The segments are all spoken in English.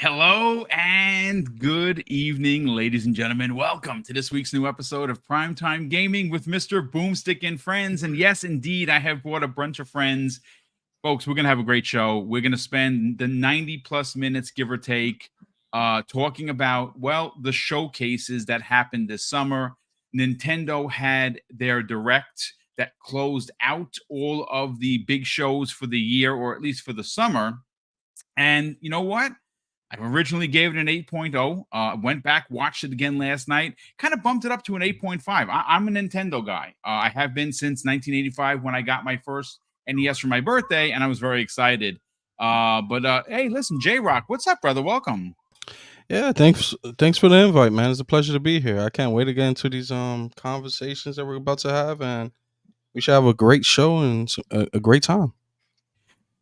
Hello and good evening, ladies and gentlemen. Welcome to this week's new episode of Primetime Gaming with Mr. Boomstick and Friends. And yes, indeed, I have brought a bunch of friends. Folks, we're going to have a great show. We're going to spend the 90 plus minutes, give or take, talking about, well, the showcases that happened this summer. Nintendo had their direct that closed out all of the big shows for the year, or at least for the summer. And you know what? I originally gave it an 8.0. Went back, watched it again last night, kind of bumped it up to an 8.5. I'm a Nintendo guy. I have been since 1985 when I got my first NES for my birthday, and I was very excited. But hey, listen, J-Rock, what's up, brother? Welcome. Yeah, thanks for the invite, man. It's a pleasure to be here. I can't wait to get into these conversations that we're about to have, and we should have a great show and a great time.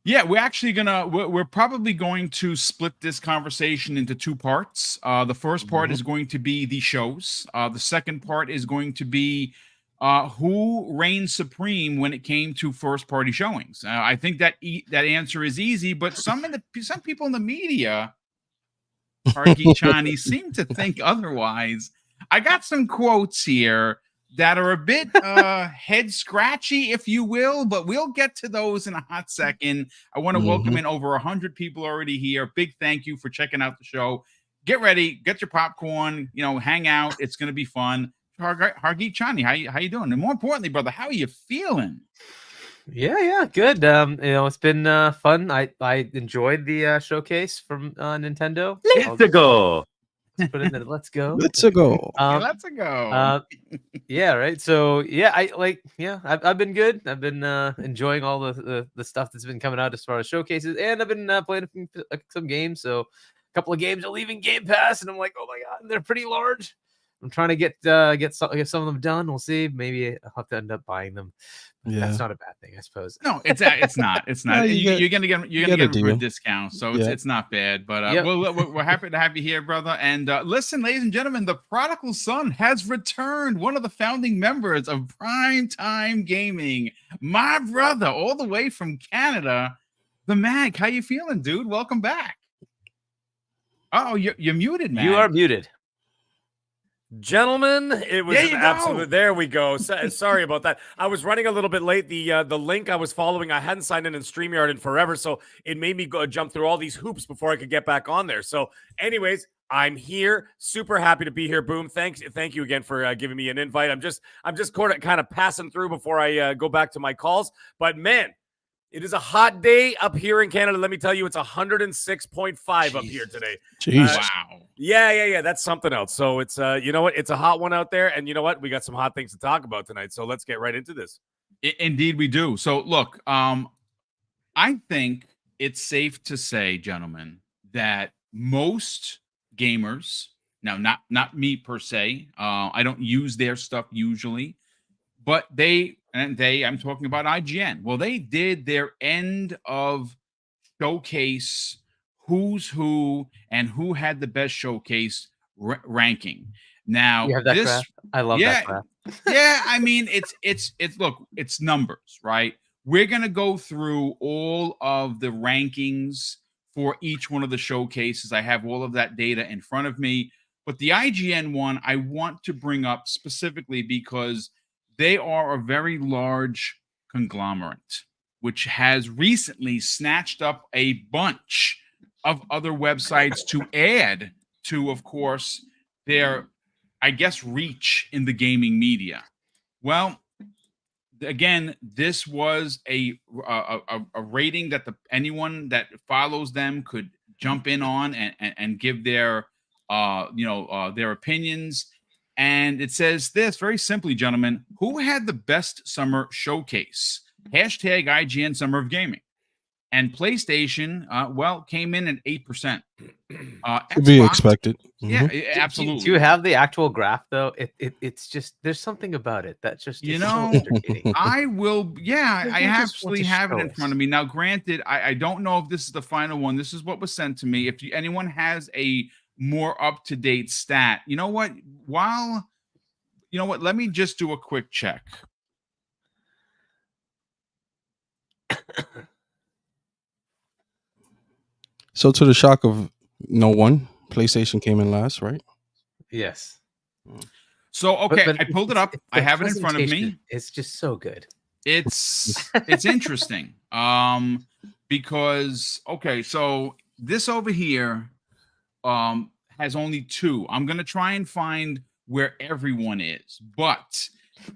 Yeah, we're probably going to split this conversation into two parts. The first part is going to be the shows. The second part is going to be who reigned supreme when it came to first party showings. I think that that answer is easy, but some people in the media, Hargi Chani, seem to think otherwise. I got some quotes here that are a bit head scratchy, if you will, but we'll get to those in a hot second. I want to welcome in over 100 people already here. Big thank you for checking out the show. Get ready, get your popcorn, hang out. It's going to be fun. Hargeet Chani, how you doing? And more importantly, brother, how are you feeling? Yeah, good. It's been fun. I enjoyed the showcase from Nintendo. Let's go. Put in the let's go. Let's go. Let's go. Yeah, right. So yeah, I've been good. I've been enjoying all the stuff that's been coming out as far as showcases, and I've been playing some games. So a couple of games are leaving Game Pass, and I'm like, oh my god, they're pretty large. I'm trying to get some of them done. We'll see. Maybe I'll have to end up buying them. Yeah. That's not a bad thing, I suppose. No, it's not. It's not. Yeah, you're gonna get a discount, so it's not bad. But we're happy to have you here, brother. And listen, ladies and gentlemen, the prodigal son has returned. One of the founding members of Primetime Gaming, my brother, all the way from Canada, the Mag. How you feeling, dude? Welcome back. Oh, you're muted, man. You are muted. Gentlemen, it was an absolute. There we go. Sorry about that. I was running a little bit late. The link I was following, I hadn't signed in StreamYard in forever, so it made me go jump through all these hoops before I could get back on there. So, anyways, I'm here. Super happy to be here. Boom. Thank you again for giving me an invite. I'm just kind of passing through before I go back to my calls. But man, it is a hot day up here in Canada. Let me tell you, it's 106.5 up here today. Jeez. Wow. Yeah. That's something else. So it's, you know what? It's a hot one out there. And you know what? We got some hot things to talk about tonight. So let's get right into this. Indeed, we do. So look, I think it's safe to say, gentlemen, that most gamers, now not me per se, I don't use their stuff usually, but I'm talking about IGN. Well, they did their end of showcase who's who and who had the best showcase ranking. Now, you have that graph? I love that graph. Yeah, I mean, it's numbers, right? We're gonna go through all of the rankings for each one of the showcases. I have all of that data in front of me, but the IGN one I want to bring up specifically because they are a very large conglomerate, which has recently snatched up a bunch of other websites to add to, of course, their, I guess, reach in the gaming media. Well, again, this was a rating that anyone that follows them could jump in on and give their their opinions. And it says this very simply, gentlemen: who had the best summer showcase? Hashtag IGN Summer of Gaming. And PlayStation, came in at 8%. To be expected. Yeah, absolutely. Do you have the actual graph though? It's just, there's something about it that just, so entertaining. I will. Yeah, I actually have it in front of me now. Granted, I don't know if this is the final one. This is what was sent to me. If anyone has a more up-to-date stat, you know what? Let me just do a quick check. So, to the shock of No one. PlayStation came in last, right? Yes. So okay, But I pulled it it's- up. I the have it in front of presentation, me. It's just so good. It's interesting. Because okay, so this over here has only 2. I'm gonna try and find where everyone is, but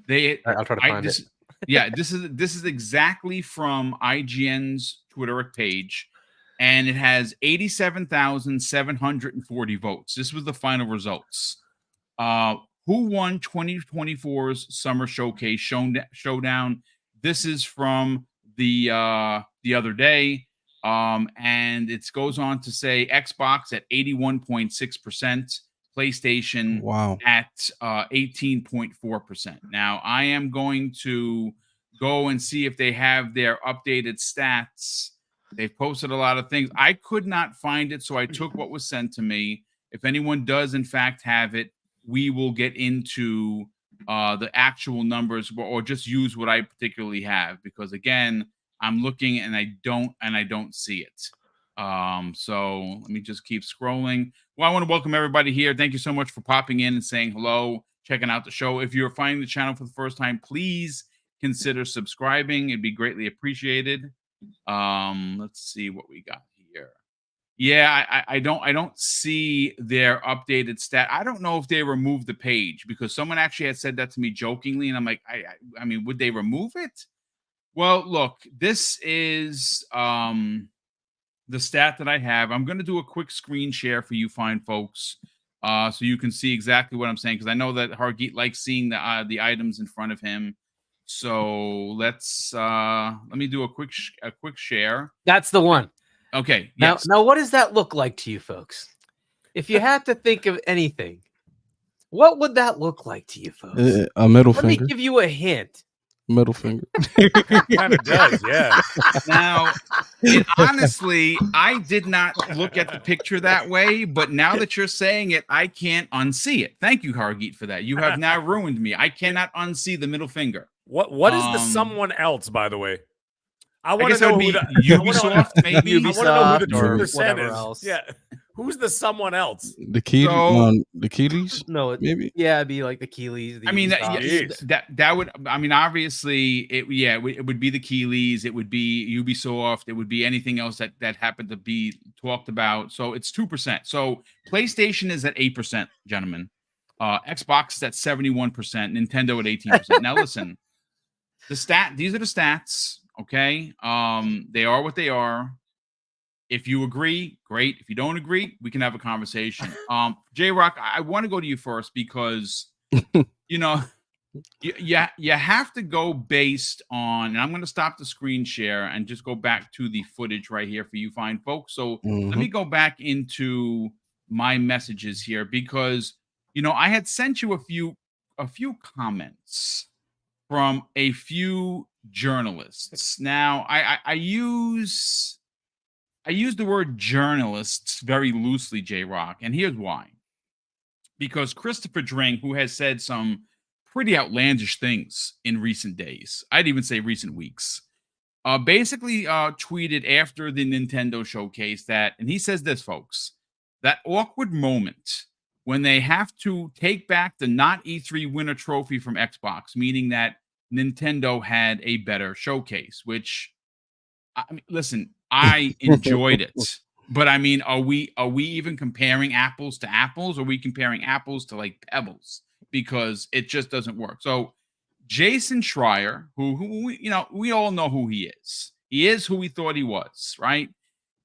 they All right, I'll try to I find it. this yeah, this is exactly from IGN's Twitter page, and it has 87,740 votes. This was the final results. Uh, who won 2024's Summer Showcase Showdown? This is from the other day. And it goes on to say Xbox at 81.6%, PlayStation Wow. at 18.4%. Now, I am going to go and see if they have their updated stats. They've posted a lot of things. I could not find it, so I took what was sent to me. If anyone does, in fact, have it, we will get into the actual numbers or just use what I particularly have, because again, I'm looking and I don't see it. So let me just keep scrolling. Well, I want to welcome everybody here. Thank you so much for popping in and saying hello, checking out the show. If you're finding the channel for the first time, please consider subscribing. It'd be greatly appreciated. Let's see what we got here. Yeah, I don't see their updated stat. I don't know if they removed the page, because someone actually had said that to me jokingly, and I'm like, I mean, would they remove it? Well, look, this is the stat that I have. I'm going to do a quick screen share for you fine folks, so you can see exactly what I'm saying, because I know that Hargeet likes seeing the items in front of him. So let me do a quick share. That's the one. Okay. Now, Yes. now, what does that look like to you folks? If you had to think of anything, what would that look like to you folks? A middle Let me finger. give you a hint. Middle finger. Kind of does, yeah. Now, honestly, I did not look at the picture that way, but now that you're saying it, I can't unsee it. Thank you, Hargeet, for that. You have now ruined me. I cannot unsee the middle finger. What is the someone else, by the way? I want guess to that know would who be the Ubisoft, maybe. I want to know who the Ubisoft or 2% whatever is. else. Yeah, who's the someone else? The key. So- the Keeleys. No, Maybe. yeah, it'd be like the Keeleys. The I mean, Ubisofts. that would. I mean, obviously, it would be the Keeleys. It would be Ubisoft. It would be anything else that happened to be talked about. So it's 2%. So PlayStation is at 8%, gentlemen. Xbox is at 71%. Nintendo at 18%. Now listen, these are the stats. Okay, they are what they are. If you agree, great. If you don't agree, we can have a conversation. J-Rock, I want to go to you first, because you know, you have to go based on, and I'm going to stop the screen share and just go back to the footage right here for you fine folks. So let me go back into my messages here, because I had sent you a few comments from a few journalists. Now, I use the word journalists very loosely, J-Rock, and here's why. Because Christopher Dring, who has said some pretty outlandish things in recent days, I'd even say recent weeks, basically tweeted after the Nintendo showcase and he says this, folks, that awkward moment when they have to take back the not E3 winner trophy from Xbox, meaning that Nintendo had a better showcase, which, I mean, listen, I enjoyed it. But I mean, are we even comparing apples to apples? Or are we comparing apples to like pebbles? Because it just doesn't work. So Jason Schreier, who we all know who he is. He is who we thought he was, right?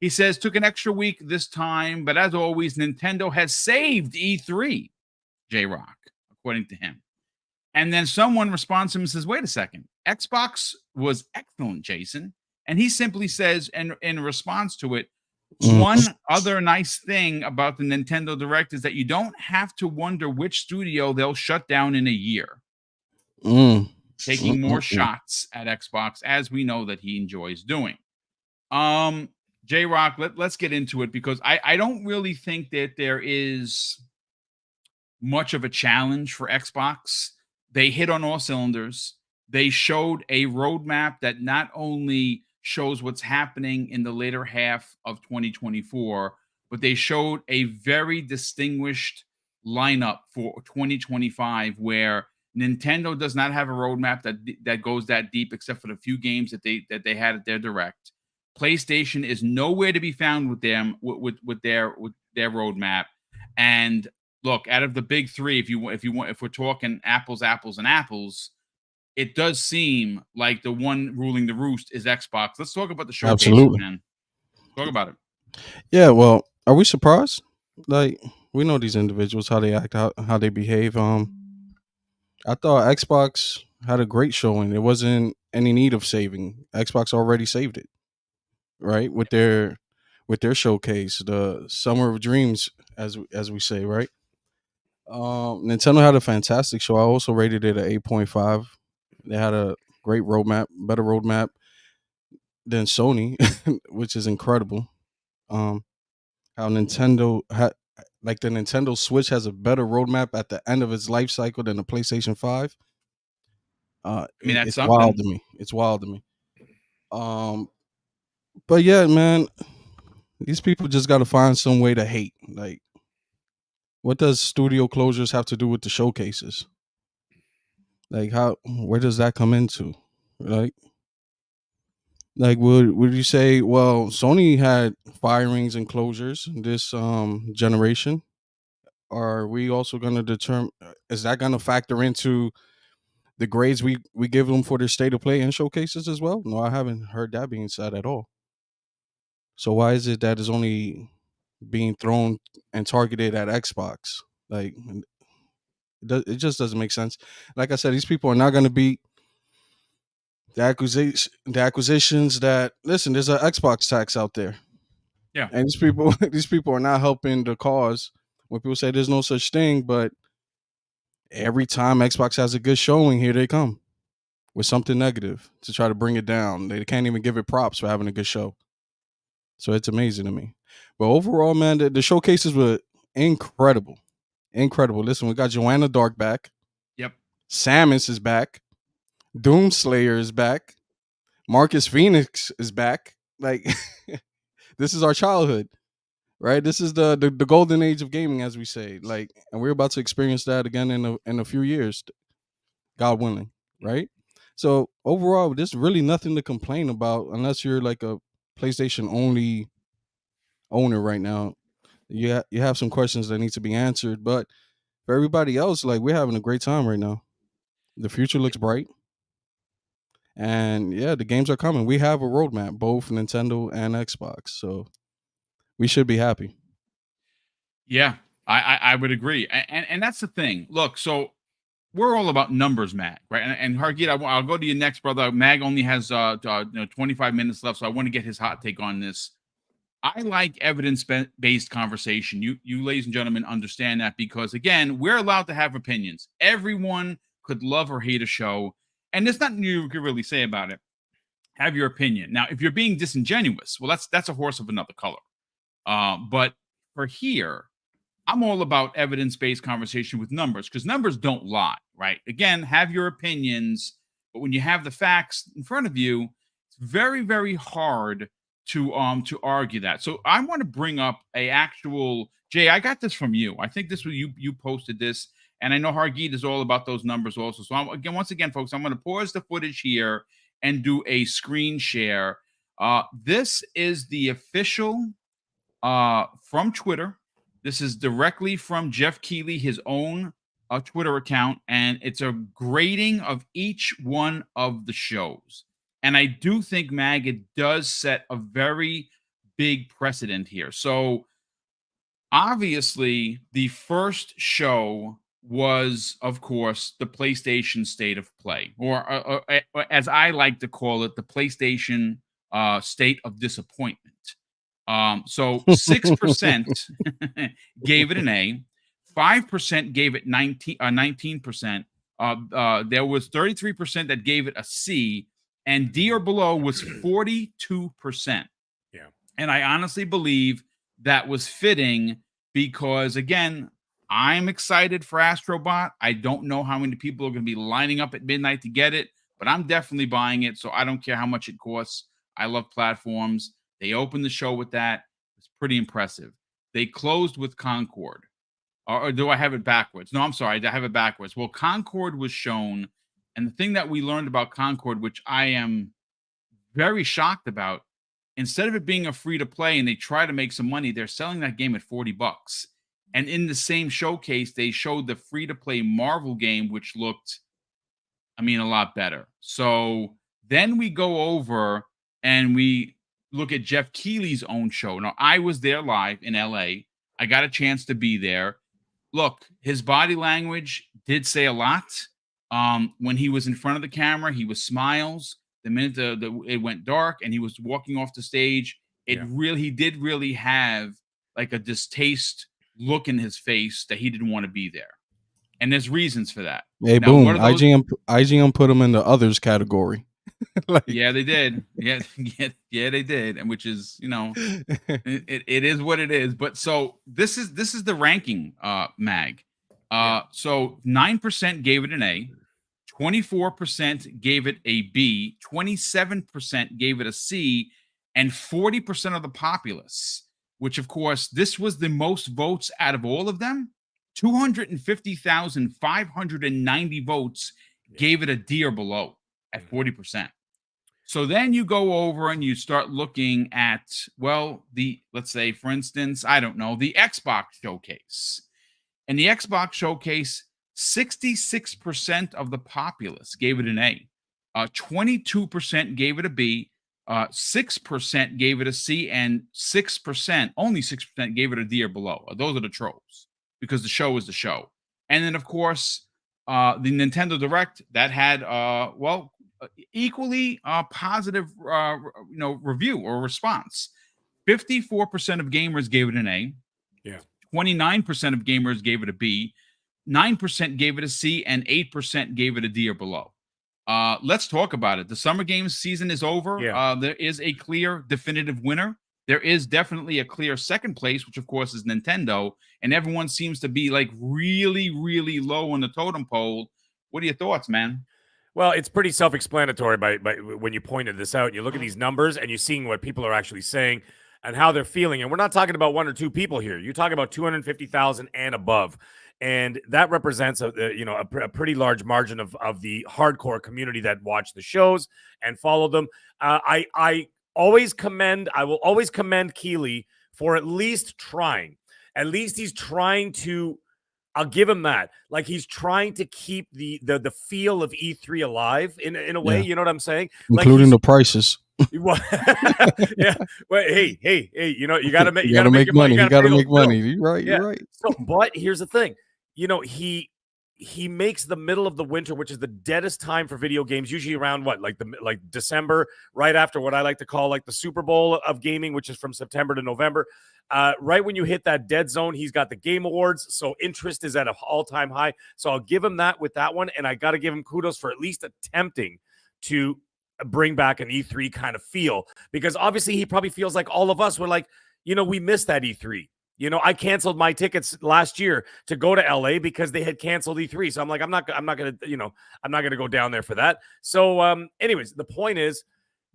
He says, took an extra week this time, but as always, Nintendo has saved E3, J-Rock, according to him. And then someone responds to him and says, wait a second, Xbox was excellent, Jason. And he simply says, and in response to it, one other nice thing about the Nintendo Direct is that you don't have to wonder which studio they'll shut down in a year. Taking more shots at Xbox, as we know that he enjoys doing. J-Rock, let's get into it, because I don't really think that there is much of a challenge for Xbox. They hit on all cylinders. They showed a roadmap that not only shows what's happening in the later half of 2024, but they showed a very distinguished lineup for 2025 where Nintendo does not have a roadmap that goes that deep, except for the few games that they had at their direct. PlayStation is nowhere to be found with them with their roadmap. And look, out of the big three, if we're talking apples, and apples, it does seem like the one ruling the roost is Xbox. Let's talk about the showcase, Absolutely. man. Talk about it. Yeah, well, are we surprised? Like, we know these individuals, how they act, how they behave. I thought Xbox had a great showing. There wasn't any need of saving. Xbox already saved it, right? With their showcase, the Summer of Dreams, as we say, right? Nintendo had a fantastic show. I also rated it at 8.5. They had a great roadmap, better roadmap than Sony, which is incredible. How Nintendo had, like, the Nintendo Switch has a better roadmap at the end of its life cycle than the PlayStation 5. I mean, that's It's something. wild to me. It's wild to me. But yeah, man, these people just got to find some way to hate. Like, what does studio closures have to do with the showcases? Like, where does that come into? Like, would you say, well, Sony had firings and closures this generation? Are we also going to determine, is that going to factor into the grades we give them for their state of play and showcases as well? No, I haven't heard that being said at all. So why is it that it's only being thrown and targeted at Xbox? Like, it just doesn't make sense. Like I said, these people are not going to beat the acquisitions that, listen, there's an Xbox tax out there. Yeah. And these people are not helping the cause. When people say there's no such thing, but every time Xbox has a good showing, here they come with something negative to try to bring it down. They can't even give it props for having a good show. So it's amazing to me. But overall, man, the showcases were incredible. Incredible. Listen, we got Joanna Dark back. Yep. Samus is back. Doomslayer is back. Marcus Phoenix is back. Like, this is our childhood, right? This is the golden age of gaming, as we say. Like, and we're about to experience that again in a few years, God willing, right? So overall, there's really nothing to complain about unless you're like a PlayStation only owner right now. You have some questions that need to be answered, but for everybody else, like, we're having a great time right now. The future looks bright. And yeah, the games are coming. We have a roadmap, both Nintendo and Xbox. So we should be happy. Yeah, I would agree. And that's the thing. Look, so we're all about numbers, Mag, right? And Hargeet, I'll go to you next, brother. Mag only has 25 minutes left, so I want to get his hot take on this. I like evidence-based conversation. You ladies and gentlemen understand that, because again, we're allowed to have opinions. Everyone could love or hate a show, and there's nothing you could really say about it. Have your opinion. Now, if you're being disingenuous, well, that's a horse of another color. But for here, I'm all about evidence-based conversation with numbers, because numbers don't lie, right? Again, have your opinions, but when you have the facts in front of you, it's very, very hard to argue that. So I want to bring up a actual, Jay, I got this from you. I think this was you posted this, and I know Hargeet is all about those numbers also. So once again, folks, I'm going to pause the footage here and do a screen share. This is the official from Twitter. This is directly from Jeff Keighley, his own Twitter account, and it's a grading of each one of the shows. And I do think, Mag, it does set a very big precedent here. So obviously, the first show was, of course, the PlayStation State of Play, or as I like to call it, the PlayStation State of Disappointment. So 6% gave it an A, 5% gave it 19%. There was 33% that gave it a C, and D or below was 42%. Yeah. And I honestly believe that was fitting because, again, I'm excited for Astrobot. I don't know how many people are going to be lining up at midnight to get it, but I'm definitely buying it. So I don't care how much it costs. I love platforms. They opened the show with that. It's pretty impressive. they closed with Concord. Or do I have it backwards? No, I'm sorry. I have it backwards. Well, Concord was shown. And the thing that we learned about Concord, which I am very shocked about, instead of it being a free to play and they try to make some money, they're selling that game at $40. And in the same showcase, they showed the free to play Marvel game, which looked, I mean, a lot better. So then we go over and we look at Jeff Keighley's own show. Now, I was there live in LA. I got a chance to be there. Look, his body language did say a lot. When he was in front of the camera, he was smiles. The minute it went dark and he was walking off the stage, he did really have like a distaste look in his face that he didn't want to be there. And there's reasons for that. Hey, now, boom! IGN put him in the others category. Like, yeah, they did. Yeah, they did. And which is, it is what it is. But so this is the ranking, Mag. So 9% gave it an A, 24% gave it a B, 27% gave it a C, and 40% of the populace, which of course this was the most votes out of all of them. 250,590 votes gave it a D or below at 40%. So then you go over and you start looking at, well, let's say, for instance, I don't know, the Xbox showcase. And the Xbox showcase, 66% of the populace gave it an A. 22% gave it a B. 6% gave it a C, and only 6% gave it a D or below. Those are the trolls, because the show is the show. And then, of course, the Nintendo Direct, that had, equally positive, review or response. 54% of gamers gave it an A. Yeah. 29% of gamers gave it a B. 9% gave it a C, and 8% gave it a D or below. Let's talk about it. The Summer Games season is over. Yeah. There is a clear, definitive winner. There is definitely a clear second place, which of course is Nintendo, and everyone seems to be like really, really low on the totem pole. What are your thoughts, man? Well, it's pretty self-explanatory by when you pointed this out. You look at these numbers and you're seeing what people are actually saying and how they're feeling. And we're not talking about 1 or 2 people here. You're talking about 250,000 and above. And that represents a pretty large margin of the hardcore community that watch the shows and follow them. I will always commend Keighley for at least trying. At least he's trying to. I'll give him that. Like, he's trying to keep the feel of E3 alive in a way. You know what I'm saying? Including the prices. Yeah. Well, hey, you gotta make money. You gotta make money. You're right. So, but here's the thing. He makes the middle of the winter, which is the deadest time for video games, usually around like December, right after what I like to call like the Super Bowl of gaming, which is from September to November. Right when you hit that dead zone, he's got the Game Awards, so interest is at an all-time high. So I'll give him that with that one, and I got to give him kudos for at least attempting to bring back an E3 kind of feel, because obviously he probably feels like all of us were like, we missed that E3. I canceled my tickets last year to go to LA because they had canceled E3. So I'm like, I'm not going to go down there for that. So anyways, the point is,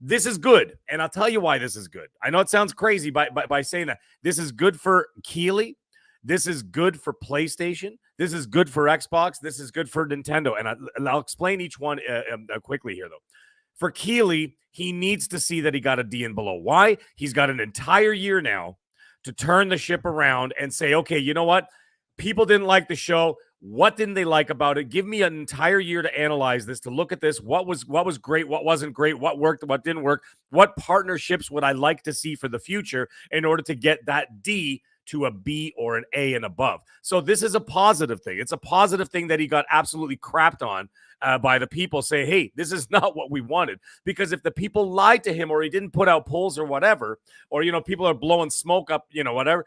this is good. And I'll tell you why this is good. I know it sounds crazy by saying that. This is good for Keighley. This is good for PlayStation. This is good for Xbox. This is good for Nintendo. And I'll explain each one quickly here, though. For Keighley, he needs to see that he got a D and below. Why? He's got an entire year now to turn the ship around and say, okay, you know what? People didn't like the show. What didn't they like about it? Give me an entire year to analyze this, to look at this. What was great? What wasn't great? What worked? What didn't work? What partnerships would I like to see for the future in order to get that D to a B or an A and above? So this is a positive thing. It's a positive thing that he got absolutely crapped on by the people. Say, hey, this is not what we wanted. Because if the people lied to him, or he didn't put out polls or whatever, or, people are blowing smoke up, whatever,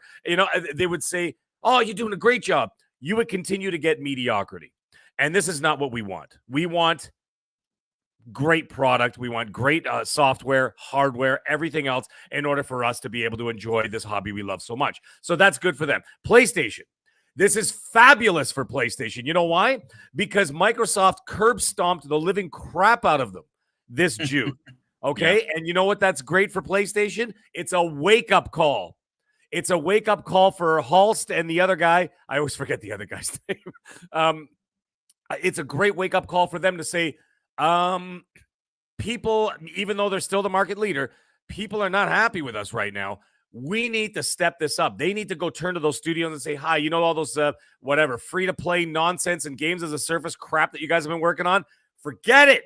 they would say, oh, you're doing a great job. You would continue to get mediocrity. And this is not what we want. We want great product. We want great software, hardware, everything else in order for us to be able to enjoy this hobby we love so much. So that's good for them. PlayStation. This is fabulous for PlayStation. You know why? Because Microsoft curb stomped the living crap out of them this June. Okay. Yeah. And you know what? That's great for PlayStation. It's a wake-up call. It's a wake-up call for Halst and the other guy. I always forget the other guy's name. It's a great wake-up call for them to say, people, even though they're still the market leader, people are not happy with us right now. We need to step this up. They need to go turn to those studios and say, hi, you know, all those whatever free-to-play nonsense and games as a service crap that you guys have been working on? Forget it.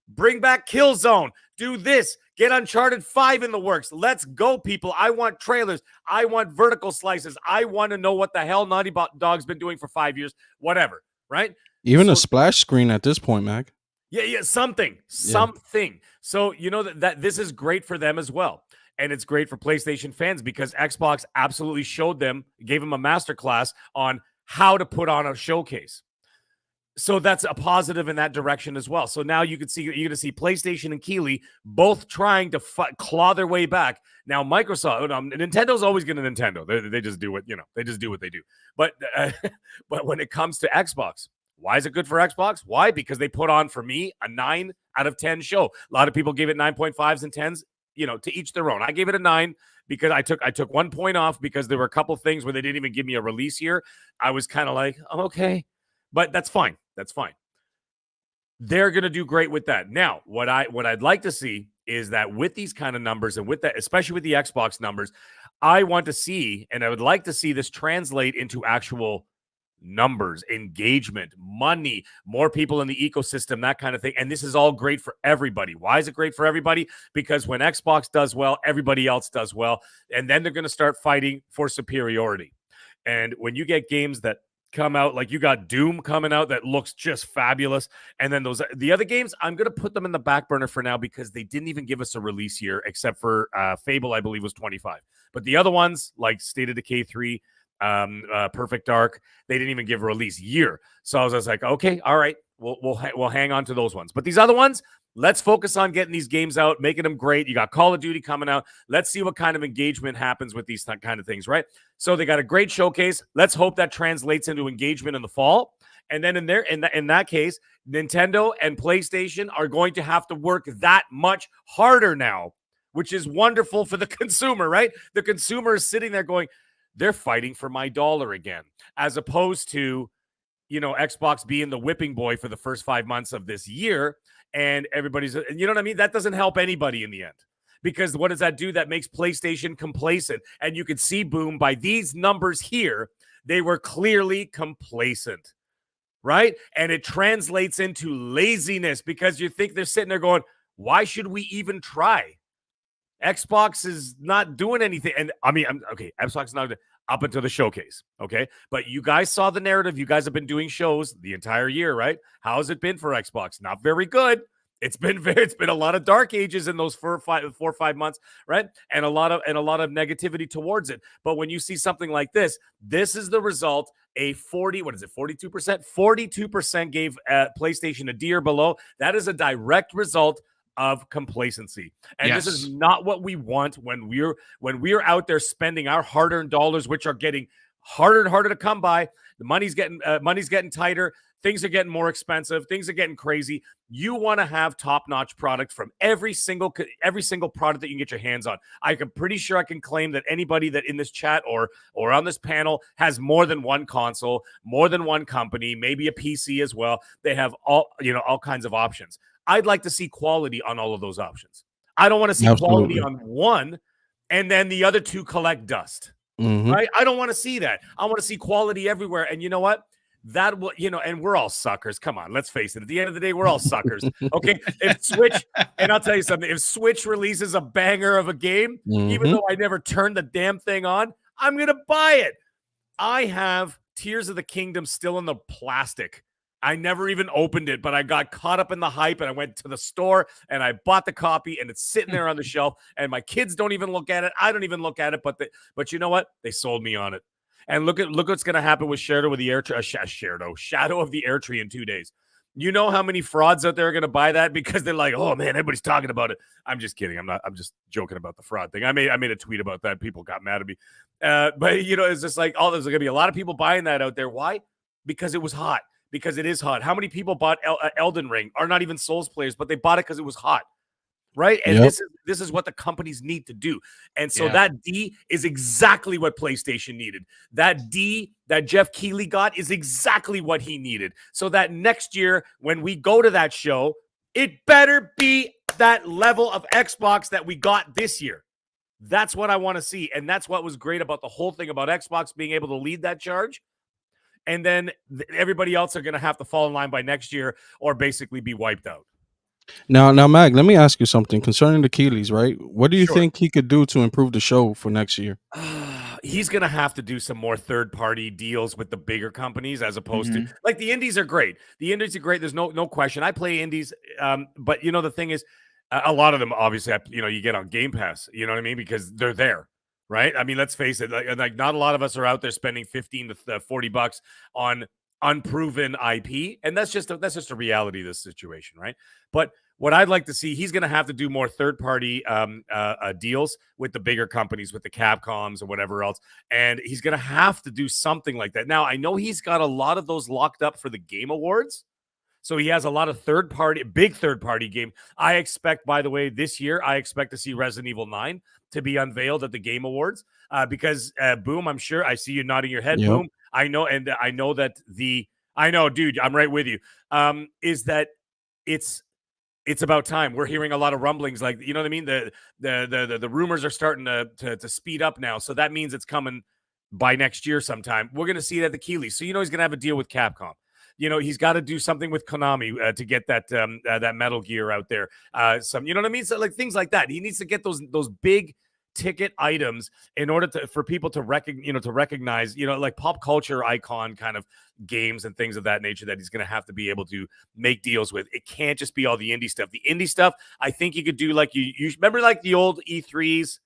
Bring back Killzone. Do this. Get Uncharted 5 in the works. Let's go, people. I want trailers. I want vertical slices. I want to know what the hell Naughty Dog's been doing for 5 years. Whatever, right? Even a splash screen at this point, Mac. Yeah, something. So, you know, that this is great for them as well. And it's great for PlayStation fans because Xbox absolutely showed them, gave them a masterclass on how to put on a showcase. So that's a positive in that direction as well. So now you're going to see PlayStation and Keighley both trying to claw their way back. Now Microsoft, Nintendo's always going to Nintendo. They just do what, you know, they just do what they do. But but when it comes to Xbox, why is it good for Xbox? Why? Because they put on, for me, a 9 out of 10 show. A lot of people gave it 9.5s and 10s, you know, to each their own. I gave it a 9 because I took 1 point off because there were a couple things where they didn't even give me a release here. I was kind of like, oh, okay, but that's fine. That's fine. They're going to do great with that. Now, what I'd like to see is that with these kind of numbers and with that, especially with the Xbox numbers, I want to see, and I would like to see this translate into actual numbers, engagement, money, more people in the ecosystem, that kind of thing. And this is all great for everybody. Why is it great for everybody? Because when Xbox does well, everybody else does well. And then they're going to start fighting for superiority. And when you get games that come out, like you got Doom coming out that looks just fabulous, and then the other games, I'm going to put them in the back burner for now because they didn't even give us a release year except for Fable, I believe, was 25. But the other ones, like State of Decay 3, Perfect Dark, they didn't even give a release year. So I was just like, okay, all right, we'll hang on to those ones. But these other ones, let's focus on getting these games out, making them great. You got Call of Duty coming out. Let's see what kind of engagement happens with these kind of things, right? So they got a great showcase. Let's hope that translates into engagement in the fall. And then in that case, Nintendo and PlayStation are going to have to work that much harder now, which is wonderful for the consumer, right? The consumer is sitting there going, they're fighting for my dollar again, as opposed to, you know, Xbox being the whipping boy for the first 5 months of this year. And everybody's, you know what I mean? That doesn't help anybody in the end, because what does that do? That makes PlayStation complacent. And you can see, Boom, by these numbers here, they were clearly complacent, right? And it translates into laziness because you think they're sitting there going, why should we even try? Xbox is not doing anything. And I mean, Xbox is not up until the showcase. Okay. But you guys saw the narrative. You guys have been doing shows the entire year, right? How has it been for Xbox? Not very good. It's been a lot of dark ages in those 4 or 5 months, right? And a lot of negativity towards it. But when you see something like this, this is the result. A 42%? 42% gave PlayStation a D or below. That is a direct result of complacency. And This is not what we want when we're out there spending our hard-earned dollars, which are getting harder and harder to come by. The money's getting tighter. Things are getting more expensive. Things are getting crazy. You want to have top-notch product from every single product that you can get your hands on. I'm pretty sure I can claim that anybody that in this chat or on this panel has more than one console, more than one company, maybe a PC as well. They have all kinds of options. I'd like to see quality on all of those options. I don't want to see quality on one and then the other two collect dust. Right? I don't want to see that. I want to see quality everywhere. And you know what? That will, and we're all suckers. Come on, let's face it. At the end of the day, we're all suckers. Okay. If Switch, and I'll tell you something, if Switch releases a banger of a game, even though I never turned the damn thing on, I'm going to buy it. I have Tears of the Kingdom still in the plastic. I never even opened it, but I got caught up in the hype and I went to the store and I bought the copy and it's sitting there on the shelf and my kids don't even look at it. I don't even look at it, but you know what? They sold me on it. And look what's going to happen with Shadow of the Air Tree in 2 days. You know how many frauds out there are going to buy that because they're like, oh man, everybody's talking about it. I'm just kidding. I'm just joking about the fraud thing. I made a tweet about that. People got mad at me. But it's just like, there's going to be a lot of people buying that out there. Why? Because it was hot. Because it is hot. How many people bought Elden Ring? Are not even Souls players, but they bought it because it was hot. right? And Yep. this is what the companies need to do. And so that D is exactly what PlayStation needed. That D that Jeff Keighley got is exactly what he needed. So that next year when we go to that show, it better be that level of Xbox that we got this year. That's what I want to see. And that's what was great about the whole thing about Xbox being able to lead that charge. And then everybody else are going to have to fall in line by next year or basically be wiped out. Now, Mag, let me ask you something concerning the Keeleys, right? What do you Sure. think he could do to improve the show for next year? He's going to have to do some more third-party deals with the bigger companies as opposed to like the indies are great. The indies are great. There's no question. I play indies, but you know the thing is, a lot of them obviously, you get on Game Pass. You know what I mean? Because they're there, right? I mean, let's face it. Like not a lot of us are out there spending $15 to $40 on unproven IP, and that's just a reality of this situation, right? But what I'd like to see, he's going to have to do more third-party deals with the bigger companies, with the Capcoms or whatever else, and he's going to have to do something like that. Now, I know he's got a lot of those locked up for the Game Awards, so he has a lot of big third-party game. I expect, by the way, this year, I expect to see Resident Evil 9 to be unveiled at the Game Awards because, Boom, I'm sure, I see you nodding your head, Yep. Boom. I know, and I know that dude, I'm right with you, is that it's about time. We're hearing a lot of rumblings, like, you know what I mean? The rumors are starting to speed up now. So that means it's coming by next year sometime. We're going to see it at the Keeley. So, he's going to have a deal with Capcom. He's got to do something with Konami to get that Metal Gear out there. You know what I mean? So like things like that. He needs to get those big ticket items in order for people to recognize, like pop culture icon kind of games and things of that nature that he's going to have to be able to make deals with. It can't just be all the indie stuff. The indie stuff, I think you could do like you remember like the old E3s.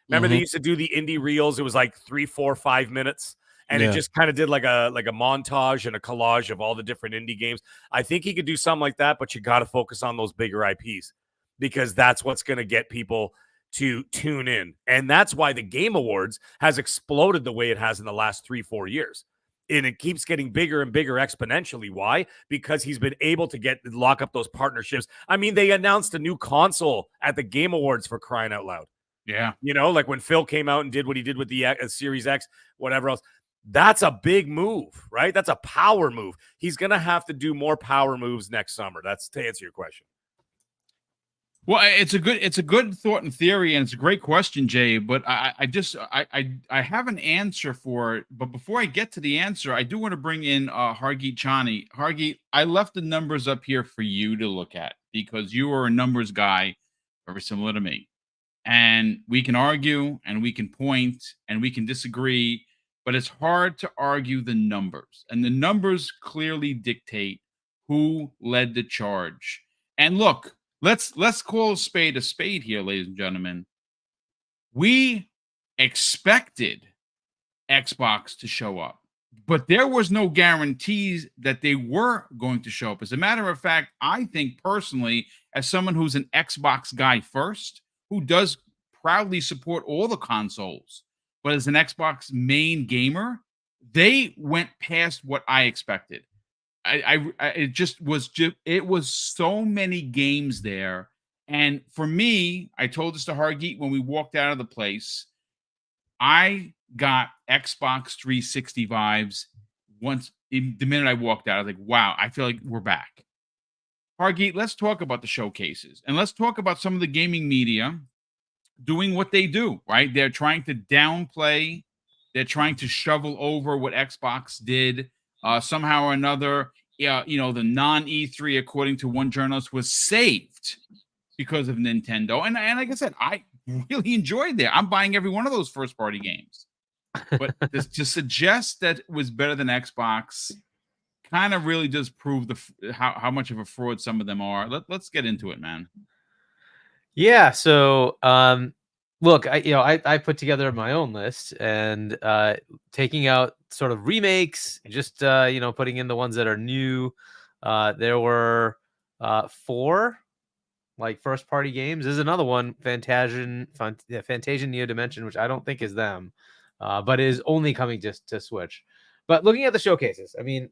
Remember they used to do the indie reels. It was like 3, 4, 5 minutes. And it just kind of did like a montage and a collage of all the different indie games. I think he could do something like that, but you got to focus on those bigger IPs because that's what's going to get people to tune in. And that's why the Game Awards has exploded the way it has in the last 3-4 years. And it keeps getting bigger and bigger exponentially. Why? Because he's been able to lock up those partnerships. I mean, they announced a new console at the Game Awards, for crying out loud. Yeah. Like when Phil came out and did what he did with the Series X, whatever else. That's a big move, right? That's a power move. He's going to have to do more power moves next summer. That's to answer your question. Well, it's a good thought and theory, and it's a great question, Jay. But I have an answer for it. But before I get to the answer, I do want to bring in Hargeet Chani. Hargeet, I left the numbers up here for you to look at because you are a numbers guy, very similar to me. And we can argue, and we can point, and we can disagree. But it's hard to argue the numbers, and the numbers clearly dictate who led the charge. And look, let's call a spade here, ladies and gentlemen. We expected Xbox to show up, but there was no guarantees that they were going to show up. As a matter of fact, I think personally, as someone who's an Xbox guy first, who does proudly support all the consoles, but as an Xbox main gamer, they went past what I expected. It was so many games there. And for me, I told this to Hargeet when we walked out of the place, I got Xbox 360 vibes the minute I walked out. I was like, wow, I feel like we're back. Hargeet, let's talk about the showcases and let's talk about some of the gaming media doing what they do, right? They're trying to downplay. They're trying to shovel over what Xbox did. Somehow or another, the non-E3, according to one journalist, was saved because of Nintendo. And like I said, I really enjoyed that. I'm buying every one of those first-party games. But to suggest that it was better than Xbox kind of really does prove how much of a fraud some of them are. Let's get into it, man. Yeah. So, look, I put together my own list and taking out sort of remakes, just putting in the ones that are new. There were 4 like first party games. There's another one, Fantasia Neo Dimension, which I don't think is them, but is only coming just to Switch. But looking at the showcases, I mean,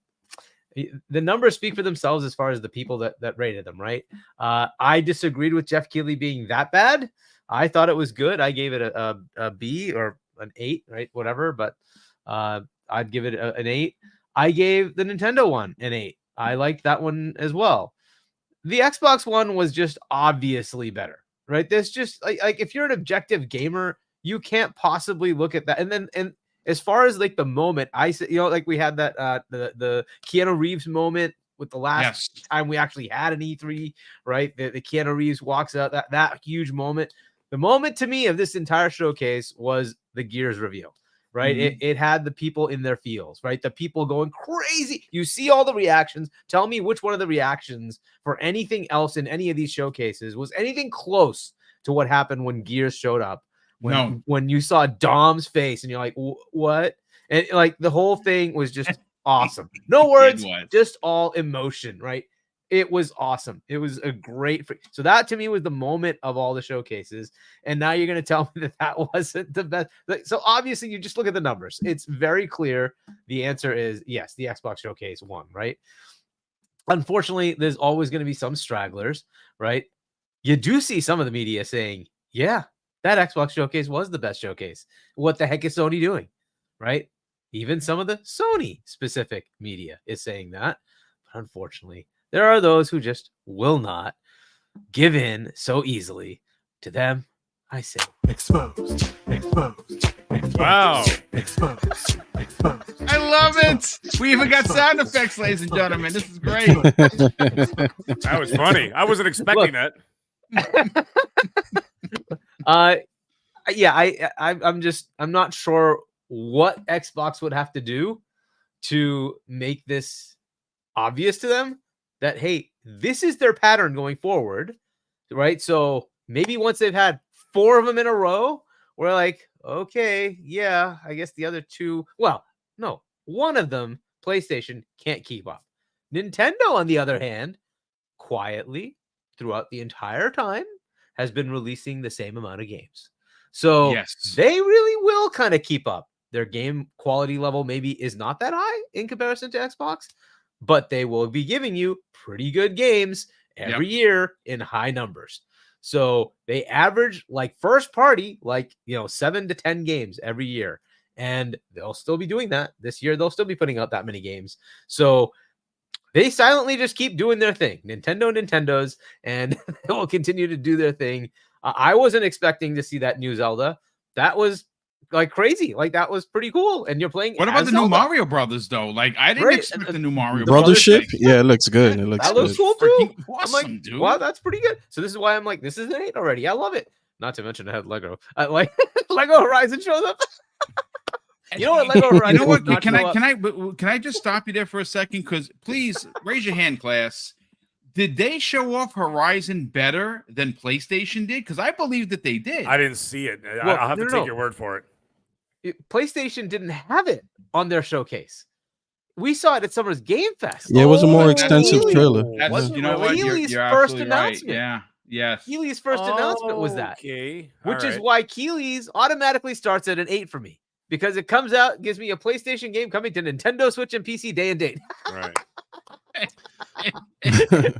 The numbers speak for themselves as far as the people that rated them, right? I disagreed with Jeff Keighley being that bad. I thought it was good. I gave it a B or an 8, right? Whatever, but I'd give it an 8. I gave the Nintendo one an 8. I liked that one as well. The Xbox One was just obviously better, right? There's just like if you're an objective gamer, you can't possibly look at that. And as far as like the moment, I said, like we had that the Keanu Reeves moment with the last time we actually had an E3, right? The Keanu Reeves walks out, that huge moment. The moment to me of this entire showcase was the Gears reveal, right? It had the people in their feels, right? The people going crazy. You see all the reactions. Tell me which one of the reactions for anything else in any of these showcases was anything close to what happened when Gears showed up. When you saw Dom's face and you're like, what? And like the whole thing was just awesome. No words, just all emotion, right? It was awesome. It was a great. So that to me was the moment of all the showcases. And now you're going to tell me that wasn't the best. So obviously you just look at the numbers. It's very clear. The answer is yes, the Xbox Showcase won, right? Unfortunately, there's always going to be some stragglers, right? You do see some of the media saying, yeah, that Xbox Showcase was the best showcase. What the heck is Sony doing? Right? Even some of the Sony specific media is saying that. But unfortunately, there are those who just will not give in so easily. To them, I say, exposed. Wow. Exposed. I love it. We even got sound effects, ladies and gentlemen. This is great. That was funny. I wasn't expecting that. Yeah, I'm not sure what Xbox would have to do to make this obvious to them that, hey, this is their pattern going forward, right? So maybe once they've had 4 of them in a row, we're like, okay, yeah, I guess the other 2, well, no, one of them, PlayStation, can't keep up. Nintendo, on the other hand, quietly throughout the entire time has been releasing the same amount of games. So they really will kind of keep up. Their game quality level maybe is not that high in comparison to Xbox, but they will be giving you pretty good games every year in high numbers. So they average like first party, 7 to 10 games every year. And they'll still be doing that this year. They'll still be putting out that many games. So they silently just keep doing their thing. Nintendo's, and they will continue to do their thing. I wasn't expecting to see that new Zelda. That was like crazy. Like that was pretty cool. And you're playing. What about the Zelda. new Mario Brothers though? Like I didn't expect the new Mario Brothership. Brothers. Yeah, it looks good. It looks that looks cool too. Awesome, I'm like, dude. wow, that's pretty good. So this is why I'm like, this is an 8 already. I love it. Not to mention I had Lego. Like Lego Horizon shows up. You know what, Lego Horizon? You know what? Can I just stop you there for a second? Because please raise your hand, class. Did they show off Horizon better than PlayStation did? Because I believe that they did. I didn't see it. I'll have to take your word for it. PlayStation didn't have it on their showcase. We saw it at Summer's Game Fest. Yeah, it was a more extensive trailer. You know what? Keighley's you're first absolutely announcement. Right. Yeah. Yes. Keighley's first announcement was that. Okay. Which is why Keighley's automatically starts at an 8 for me. Because it comes out, gives me a PlayStation game coming to Nintendo Switch and PC day and date. Right. To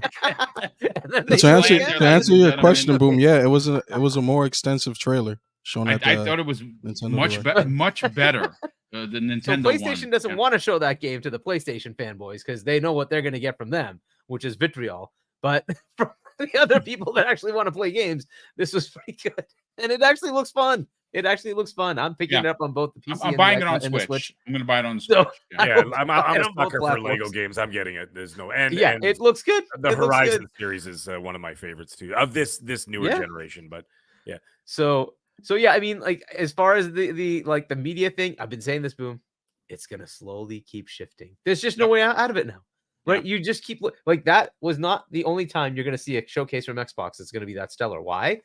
answer your question, Boom, yeah, it was a more extensive trailer shown at I thought it was Nintendo much better than Nintendo. So PlayStation doesn't want to show that game to the PlayStation fanboys because they know what they're going to get from them, which is vitriol. But from the other people that actually want to play games, this was pretty good, and it actually looks fun. It actually looks fun. I'm picking it up on both the PC. I'm buying it on Switch. I'm going to buy it on Switch. So, I'm a sucker for Lego games. I'm getting it. There's no end. Yeah, it looks good. The Horizon series is one of my favorites too of this newer generation. But yeah. So yeah, I mean, like as far as the media thing, I've been saying this, Boom. It's gonna slowly keep shifting. There's just no way out of it now, right? You just keep like that was not the only time you're gonna see a showcase from Xbox that's gonna be that stellar. Why?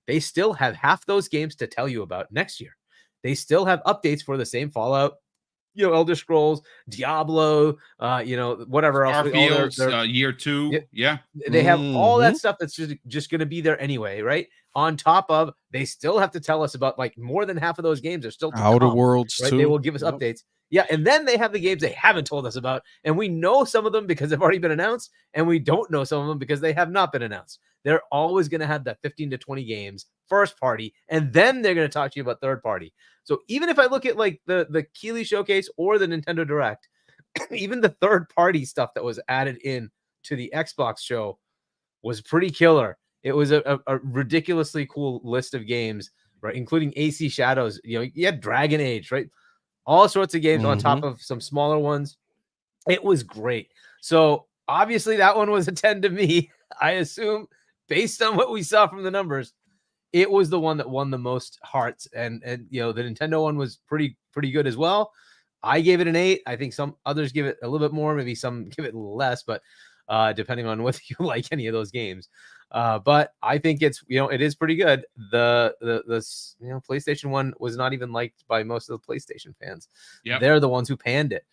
They still have half those games to tell you about next year. They still have updates for the same Fallout, Elder Scrolls, Diablo, whatever else. Starfield's year 2. Yeah. They have all that stuff that's just going to be there anyway, right? On top of, they still have to tell us about like more than half of those games are still to Outer come, Worlds right? too. They will give us updates. Yeah, and then they have the games they haven't told us about, and we know some of them because they've already been announced, and we don't know some of them because they have not been announced. They're always going to have that 15 to 20 games first party, and then they're going to talk to you about third party. So even if I look at like the Keighley Showcase or the Nintendo Direct, even the third party stuff that was added in to the Xbox show was pretty killer. It was a ridiculously cool list of games, right? Including AC Shadows. You know, you had Dragon Age, right? All sorts of games on top of some smaller ones. It was great. So obviously that one was a 10 to me. I assume based on what we saw from the numbers, it was the one that won the most hearts. And you know, the Nintendo one was pretty good as well. I gave it an 8. I think some others give it a little bit more, maybe some give it a little less, but depending on whether you like any of those games. But I think it's, you know, it is pretty good. The you know, PlayStation one was not even liked by most of the PlayStation fans. Yep. They're the ones who panned it.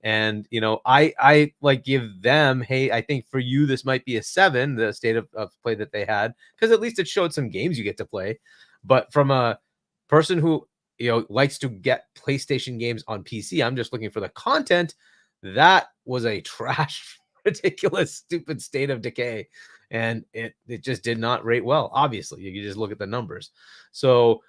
And, you know, I like give them, hey, I think for you, this might be a 7, the state of play that they had, because at least it showed some games you get to play. But from a person who, you know, likes to get PlayStation games on PC, I'm just looking for the content. That was a trash, ridiculous, stupid state of decay. And it just did not rate well. Obviously, you can just look at the numbers. So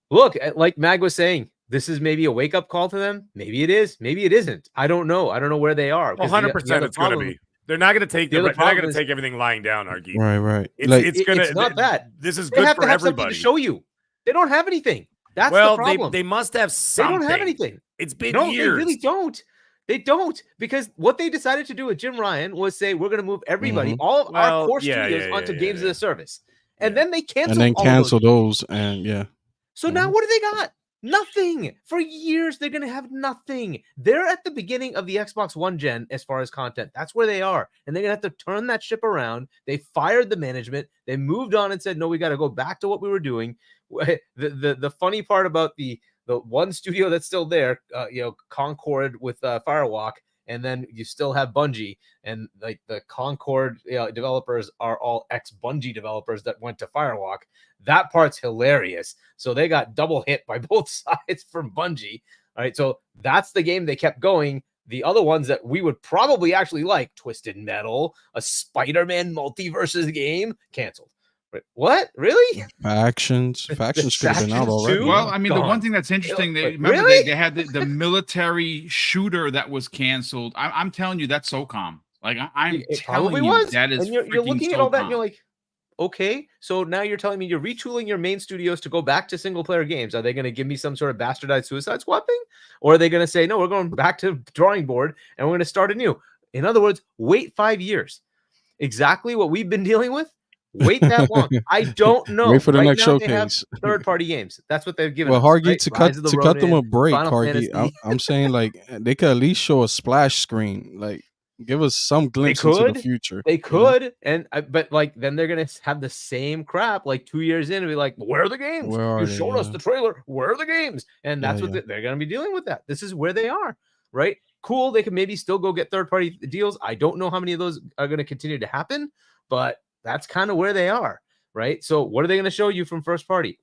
look, like Mag was saying, this is maybe a wake-up call to them. Maybe it is. Maybe it isn't. I don't know. I don't know where they are. 100% it's going to be. They're not going to take they're not going to take everything lying down, Argy. Right. It's not that. This is they good have for to have everybody. Something to show you. They don't have anything. That's the problem. They must have something. They don't have anything. It's been years. They really don't. They don't, because what they decided to do with Jim Ryan was say we're going to move everybody, all of our core studios onto games as a service, and then they cancel those, and So now what do they got? Nothing. For years they're going to have nothing. They're at the beginning of the Xbox One gen as far as content. That's where they are, and they're going to have to turn that ship around. They fired the management. They moved on and said, no, we got to go back to what we were doing. The funny part about the one studio that's still there, you know, Concord with Firewalk, and then you still have Bungie, and like the Concord developers are all ex-Bungie developers that went to Firewalk. That part's hilarious. So they got double hit by both sides from Bungie. All right, so that's the game they kept going. The other ones that we would probably actually like, Twisted Metal, a Spider-Man multiverses game, canceled. What? Really? Factions should have been out already. Well, I mean, the one thing that's interesting, they had the military shooter that was canceled. I'm telling you, that's SOCOM. Like I'm telling you, that is. And you're looking at all that, and you're like, okay, so now you're telling me you're retooling your main studios to go back to single player games. Are they going to give me some sort of bastardized Suicide Squad thing, or are they going to say no? We're going back to drawing board and we're going to start anew. In other words, wait 5 years. Exactly what we've been dealing with. Wait that long. I don't know. Wait for the next showcase. Third-party games. That's what they've given. Well, us, Hargy, right? to cut them a break, Hargy. I'm saying like they could at least show a splash screen, like give us some glimpse into the future. They could, but like then they're gonna have the same crap like 2 years in and be like, "Where are the games? You showed us the trailer. Where are the games?" And that's what they're gonna be dealing with. That this is where they are, right? Cool. They can maybe still go get third-party deals. I don't know how many of those are going to continue to happen, but that's kind of where they are, right? So what are they going to show you from first party?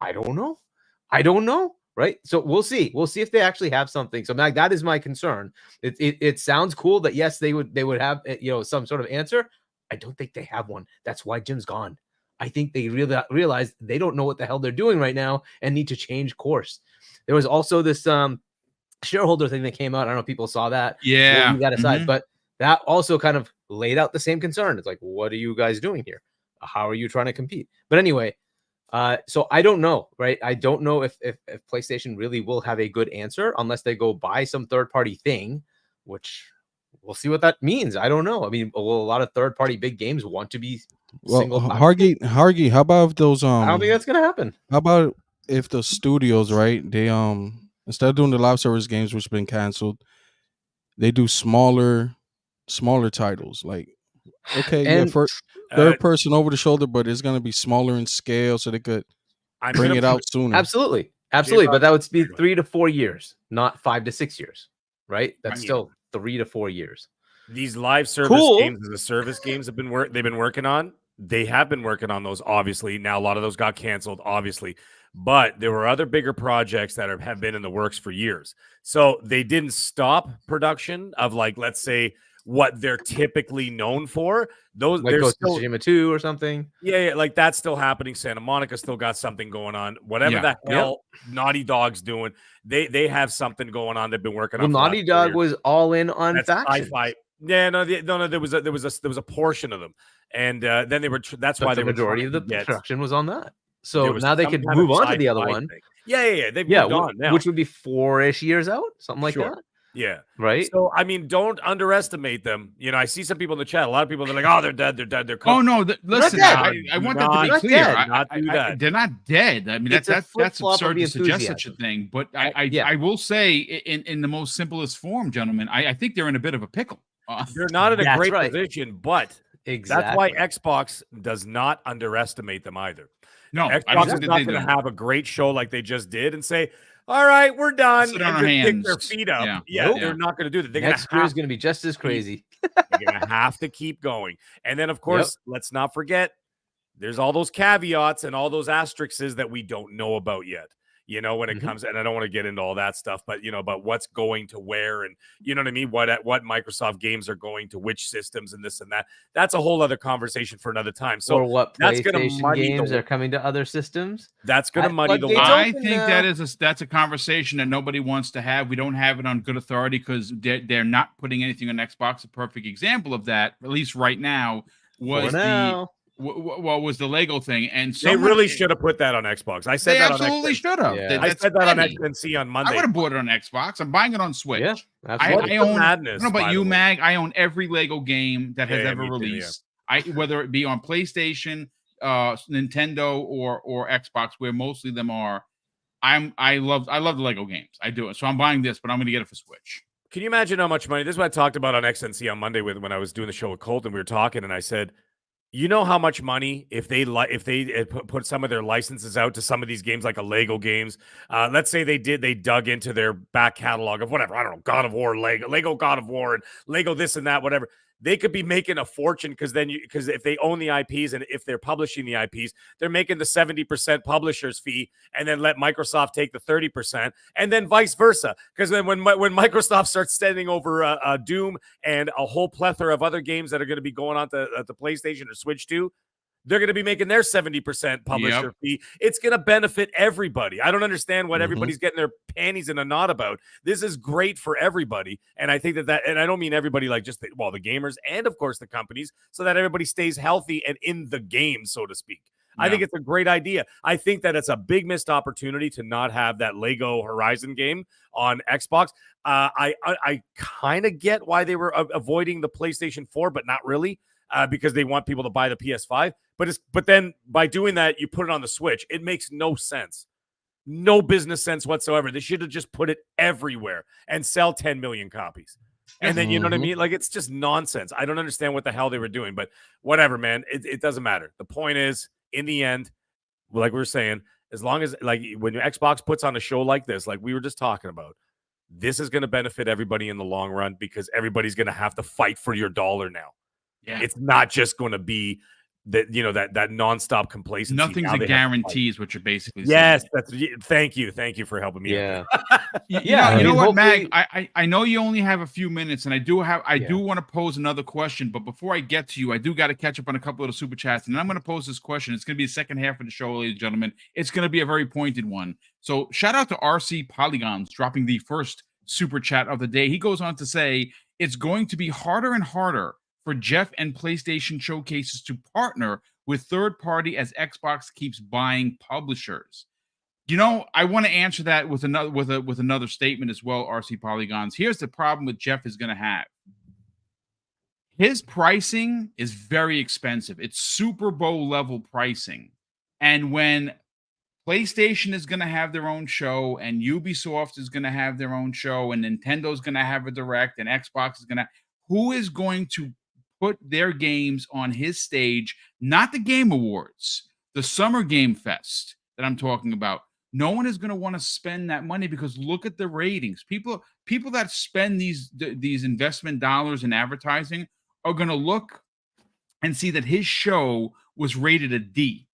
I don't know, right? So we'll see. We'll see if they actually have something. So Mag, that is my concern. It sounds cool that yes, they would have some sort of answer. I don't think they have one. That's why Jim's gone. I think they realize they don't know what the hell they're doing right now and need to change course. There was also this shareholder thing that came out. I don't know if people saw that. Yeah. We'll leave that aside, but that also kind of laid out the same concern. It's like, what are you guys doing here? How are you trying to compete? But anyway, so I don't know, right? I don't know if PlayStation really will have a good answer unless they go buy some third-party thing, which we'll see what that means. I don't know. I mean, will a lot of third-party big games want to be single? Hargy, how about if those I don't think that's gonna happen. How about if the studios, right? They instead of doing the live service games which have been canceled, they do smaller titles, like for third person over the shoulder, but it's going to be smaller in scale so they could bring it out sooner. Absolutely, but that would be 3 to 4 years, not 5 to 6 years, right? That's still 3 to 4 years. These live service games as a service games they've been working on. They have been working on those, obviously. Now a lot of those got canceled, obviously. but there were other bigger projects that have been in the works for years. So they didn't stop production of, like, let's say, what they're typically known for. Those Like there's Ghost of still Tsushima 2 or something. yeah, like that's still happening. Santa Monica still got something going on. Whatever Yeah. the hell Naughty Dog's doing, they have something going on. They've been working Well, on. For the last Naughty 4 Dog years. was all in on That's Factions. sci-fi. Yeah, no, no. There was a portion of them, and then they were. That's why But they the were majority trying of the to get. production was on that. There So was now they some could kind of move on to the other sci-fi one. thing. Yeah. They've moved on now. Which would be 4-ish years out, something like Sure. that. Yeah. Right. So I mean, don't underestimate them. You know, I see some people in the chat. A lot of people, they're like, "Oh, they're dead. They're cooked." Oh no! Listen, dead. I want Not- that to be not clear. dead. Not do that. They're not dead. I mean, It's a that's flip-flop of absurd the to suggest such a enthusiasm. thing. But Yeah. I will say, in the most simplest form, gentlemen, I think they're in a bit of a pickle. They're not in a That's great right. position, but Exactly. that's why Xbox does not underestimate them either. No, I don't Xbox think is that not they going do. to have a great show like they just did and say, "All right, we're done," Sit and on our just kick hands. their feet up. Yeah. Yeah, Nope. they're not going to do that. They're Next year going is going to be just as crazy. to have to keep going. And then, of course, let's not forget, there's all those caveats and all those asterisks that we don't know about yet. You know, when it comes, and I don't want to get into all that stuff, but you know, about what's going to where, and you know what I mean, what Microsoft games are going to which systems and this and that. That's a whole other conversation for another time. So or what that's gonna PlayStation muddy games the- are coming to other systems. that's going to muddy the floodgates water. I open think now. that's a conversation that nobody wants to have. We don't have it on good authority because they're not putting anything on Xbox. A perfect example of that, at least right now, was For now. was the Lego thing. And They someone- really should have put that on Xbox. I said They that absolutely on should have. Yeah. I said that on petty. XNC on I Monday. would have bought it on Xbox. I'm buying it on Switch. Yeah, I absolutely. What's the own. madness, I don't know by about the you, way? Mag. I own every Lego game that has Yeah, ever me too, yeah. released. Whether it be on PlayStation, Nintendo, or Xbox, where mostly them are. I love the Lego games. I do it. So I'm buying this, but I'm going to get it for Switch. Can you imagine how much money? This is what I talked about on XNC on Monday when I was doing the show with Colton. We were talking, and I said, you know how much money if they put some of their licenses out to some of these games, like a Lego games. Let's say they dug into their back catalog of whatever, I don't know, God of War, Lego God of War, and Lego this and that, whatever. They could be making a fortune because if they own the IPs and if they're publishing the IPs, they're making the 70% publisher's fee, and then let Microsoft take the 30%, and then vice versa. Because then when Microsoft starts standing over Doom and a whole plethora of other games that are going to be going on to the PlayStation or Switch too, they're going to be making their 70% publisher fee. It's going to benefit everybody. I don't understand what everybody's getting their panties in a knot about. This is great for everybody. And I think that, and I don't mean everybody like just the gamers and of course the companies, so that everybody stays healthy and in the game, so to speak. I think it's a great idea. I think that it's a big missed opportunity to not have that Lego Horizon game on Xbox. I kind of get why they were avoiding the PlayStation 4, but not really. Because they want people to buy the PS5. But then by doing that, you put it on the Switch. It makes no sense. No business sense whatsoever. They should have just put it everywhere and sell 10 million copies. And then, you know what I mean? Like, it's just nonsense. I don't understand what the hell they were doing, but whatever, man. It doesn't matter. The point is, in the end, like we were saying, as long as, like, when Xbox puts on a show like this, like we were just talking about, this is going to benefit everybody in the long run because everybody's going to have to fight for your dollar now. Yeah. It's not just going to be that that nonstop complacency. Nothing's a guarantee, is what you're basically saying. Yes, thank you for helping me. Yeah. You know what, hopefully- Mag? I know you only have a few minutes, and I do want to pose another question. But before I get to you, I do got to catch up on a couple of the super chats, and I'm going to pose this question. It's going to be the second half of the show, ladies and gentlemen. It's going to be a very pointed one. So shout out to RC Polygons dropping the first super chat of the day. He goes on to say it's going to be harder and harder for Jeff and PlayStation showcases to partner with third party as Xbox keeps buying publishers. You know, I want to answer that with another statement as well, RC Polygons. Here's the problem with Jeff is going to have. His pricing is very expensive. It's Super Bowl level pricing. And when PlayStation is going to have their own show and Ubisoft is going to have their own show and Nintendo's going to have a direct and Xbox is going to, who is going to put their games on his stage? Not the Game Awards, the Summer Game Fest that I'm talking about. No one is going to want to spend that money because look at the ratings. People that spend these investment dollars in advertising are going to look and see that his show was rated a D.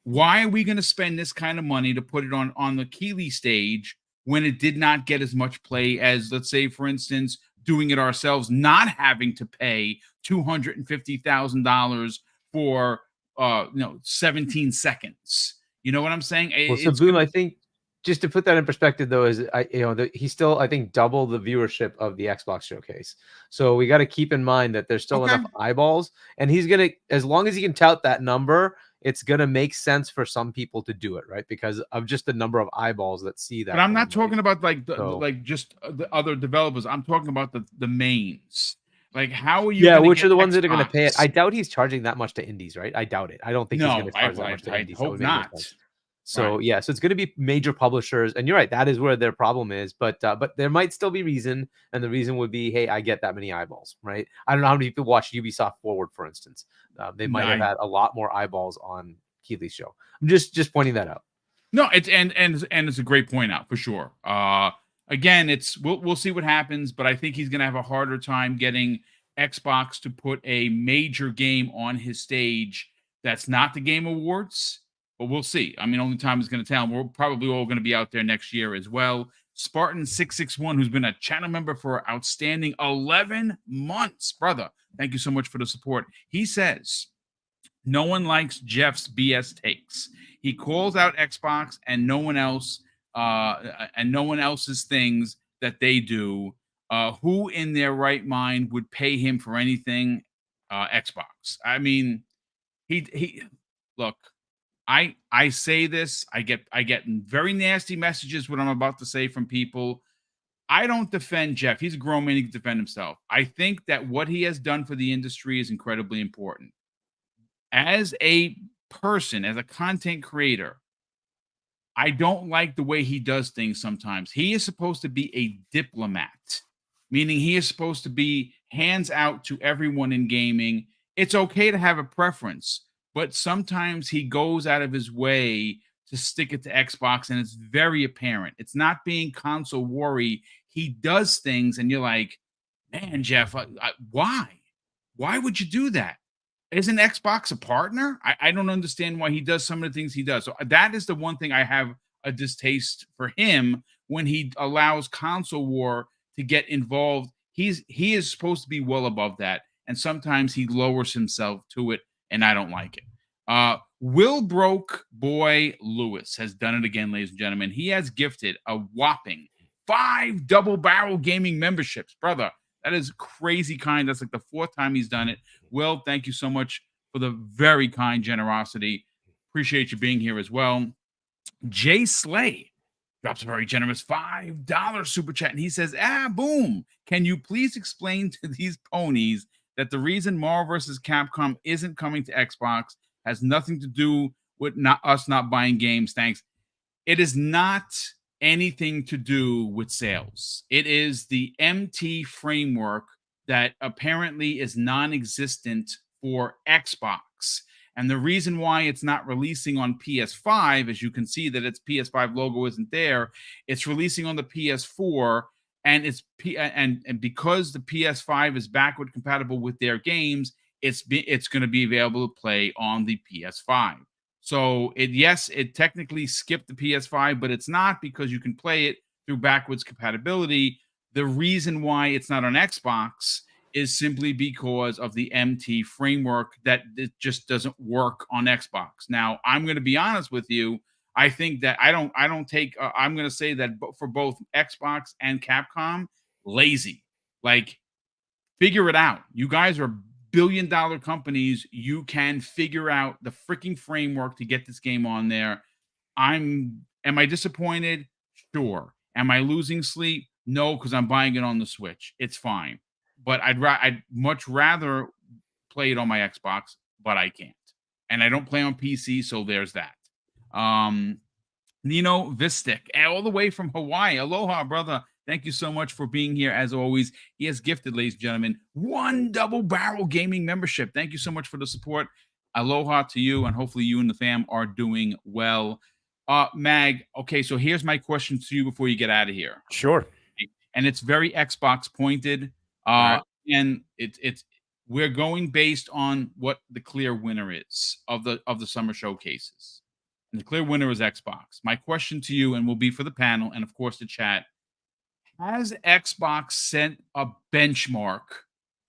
Why are we going to spend this kind of money to put it on the Keeley stage when it did not get as much play as, let's say, for instance, doing it ourselves, not having to pay $250,000 for 17 seconds. You know what I'm saying? Well, so It's Boom, gonna, I think just to put that in perspective, though, is he's still, I think, double the viewership of the Xbox showcase. So we got to keep in mind that there's still okay. enough eyeballs, and he's gonna, as long as he can tout that number, it's gonna make sense for some people to do it, right? Because of just the number of eyeballs that see that. But I'm not thing, right? talking about like So- like just the other developers. I'm talking about the mains. Like, how are you? Yeah, gonna which get are the ones that are going to pay it? Xbox? I doubt he's charging that much to indies, right? I doubt it. I don't think he's going No, to charge that much to I indies. That hope would make no not. sense. So yeah, so it's going to be major publishers, and you're right. That is where their problem is. But there might still be reason, and the reason would be, hey, I get that many eyeballs, right? I don't know how many people watch Ubisoft Forward, for instance. They might have had a lot more eyeballs on Keeley's show. I'm just pointing that out. No, it's and it's a great point out for sure. Again, we'll see what happens, but I think he's gonna have a harder time getting Xbox to put a major game on his stage that's not the Game Awards. But we'll see. I mean, only time is going to tell. We're probably all going to be out there next year as well. Spartan661, who's been a channel member for outstanding 11 months, brother. Thank you so much for the support. He says, no one likes Jeff's BS takes. He calls out Xbox and no one else, and no one else's things that they do. Who in their right mind would pay him for anything? Xbox. I mean, he look. I say this. I get very nasty messages what I'm about to say from people. I don't defend Jeff. He's a grown man. He can defend himself. I think that what he has done for the industry is incredibly important. As a person, as a content creator, I don't like the way he does things sometimes. He is supposed to be a diplomat, meaning he is supposed to be hands out to everyone in gaming. It's okay to have a preference, but sometimes he goes out of his way to stick it to Xbox, and it's very apparent. It's not being console worry. He does things, and you're like, man, Jeff, why? Why would you do that? Isn't Xbox a partner? I don't understand why he does some of the things he does. So that is the one thing I have a distaste for him when he allows console war to get involved. He is supposed to be well above that, and sometimes he lowers himself to it, and I don't like it. Will Broke Boy Lewis has done it again, ladies and gentlemen. He has gifted a whopping 5 Double Barrel Gaming memberships, brother. That is crazy kind. That's like the 4th time he's done it. Will, thank you so much for the very kind generosity. Appreciate you being here as well. Jay Slay drops a very generous $5 super chat, and he says, Boom, can you please explain to these ponies that the reason Marvel vs. Capcom isn't coming to Xbox has nothing to do with us not buying games? Thanks. It is not anything to do with sales. It is the MT framework that apparently is non-existent for Xbox. And the reason why it's not releasing on PS5, as you can see that its PS5 logo isn't there, it's releasing on the PS4, and and because the PS5 is backward compatible with their games, it's going to be available to play on the PS5. So it technically skipped the PS5, but it's not, because you can play it through backwards compatibility. The reason why it's not on Xbox is simply because of the MT framework, that it just doesn't work on Xbox. Now, I'm going to be honest with you. I think that I'm going to say that for both Xbox and Capcom, lazy. Like, figure it out. You guys are billion-dollar companies. You can figure out the freaking framework to get this game on there. Am I disappointed? Sure. Am I losing sleep? No, because I'm buying it on the Switch. It's fine. But I'd much rather play it on my Xbox, but I can't. And I don't play on PC, so there's that. Nino Vistic, all the way from Hawaii. Aloha, brother. Thank you so much for being here. As always, he has gifted, ladies and gentlemen, 1 Double Barrel Gaming membership. Thank you so much for the support. Aloha to you, and hopefully you and the fam are doing well. Mag, okay, so here's my question to you before you get out of here. Sure. And it's very Xbox pointed. Right. And we're going based on what the clear winner is of the summer showcases. and the clear winner is Xbox. My question to you, and will be for the panel and of course the chat: has Xbox set a benchmark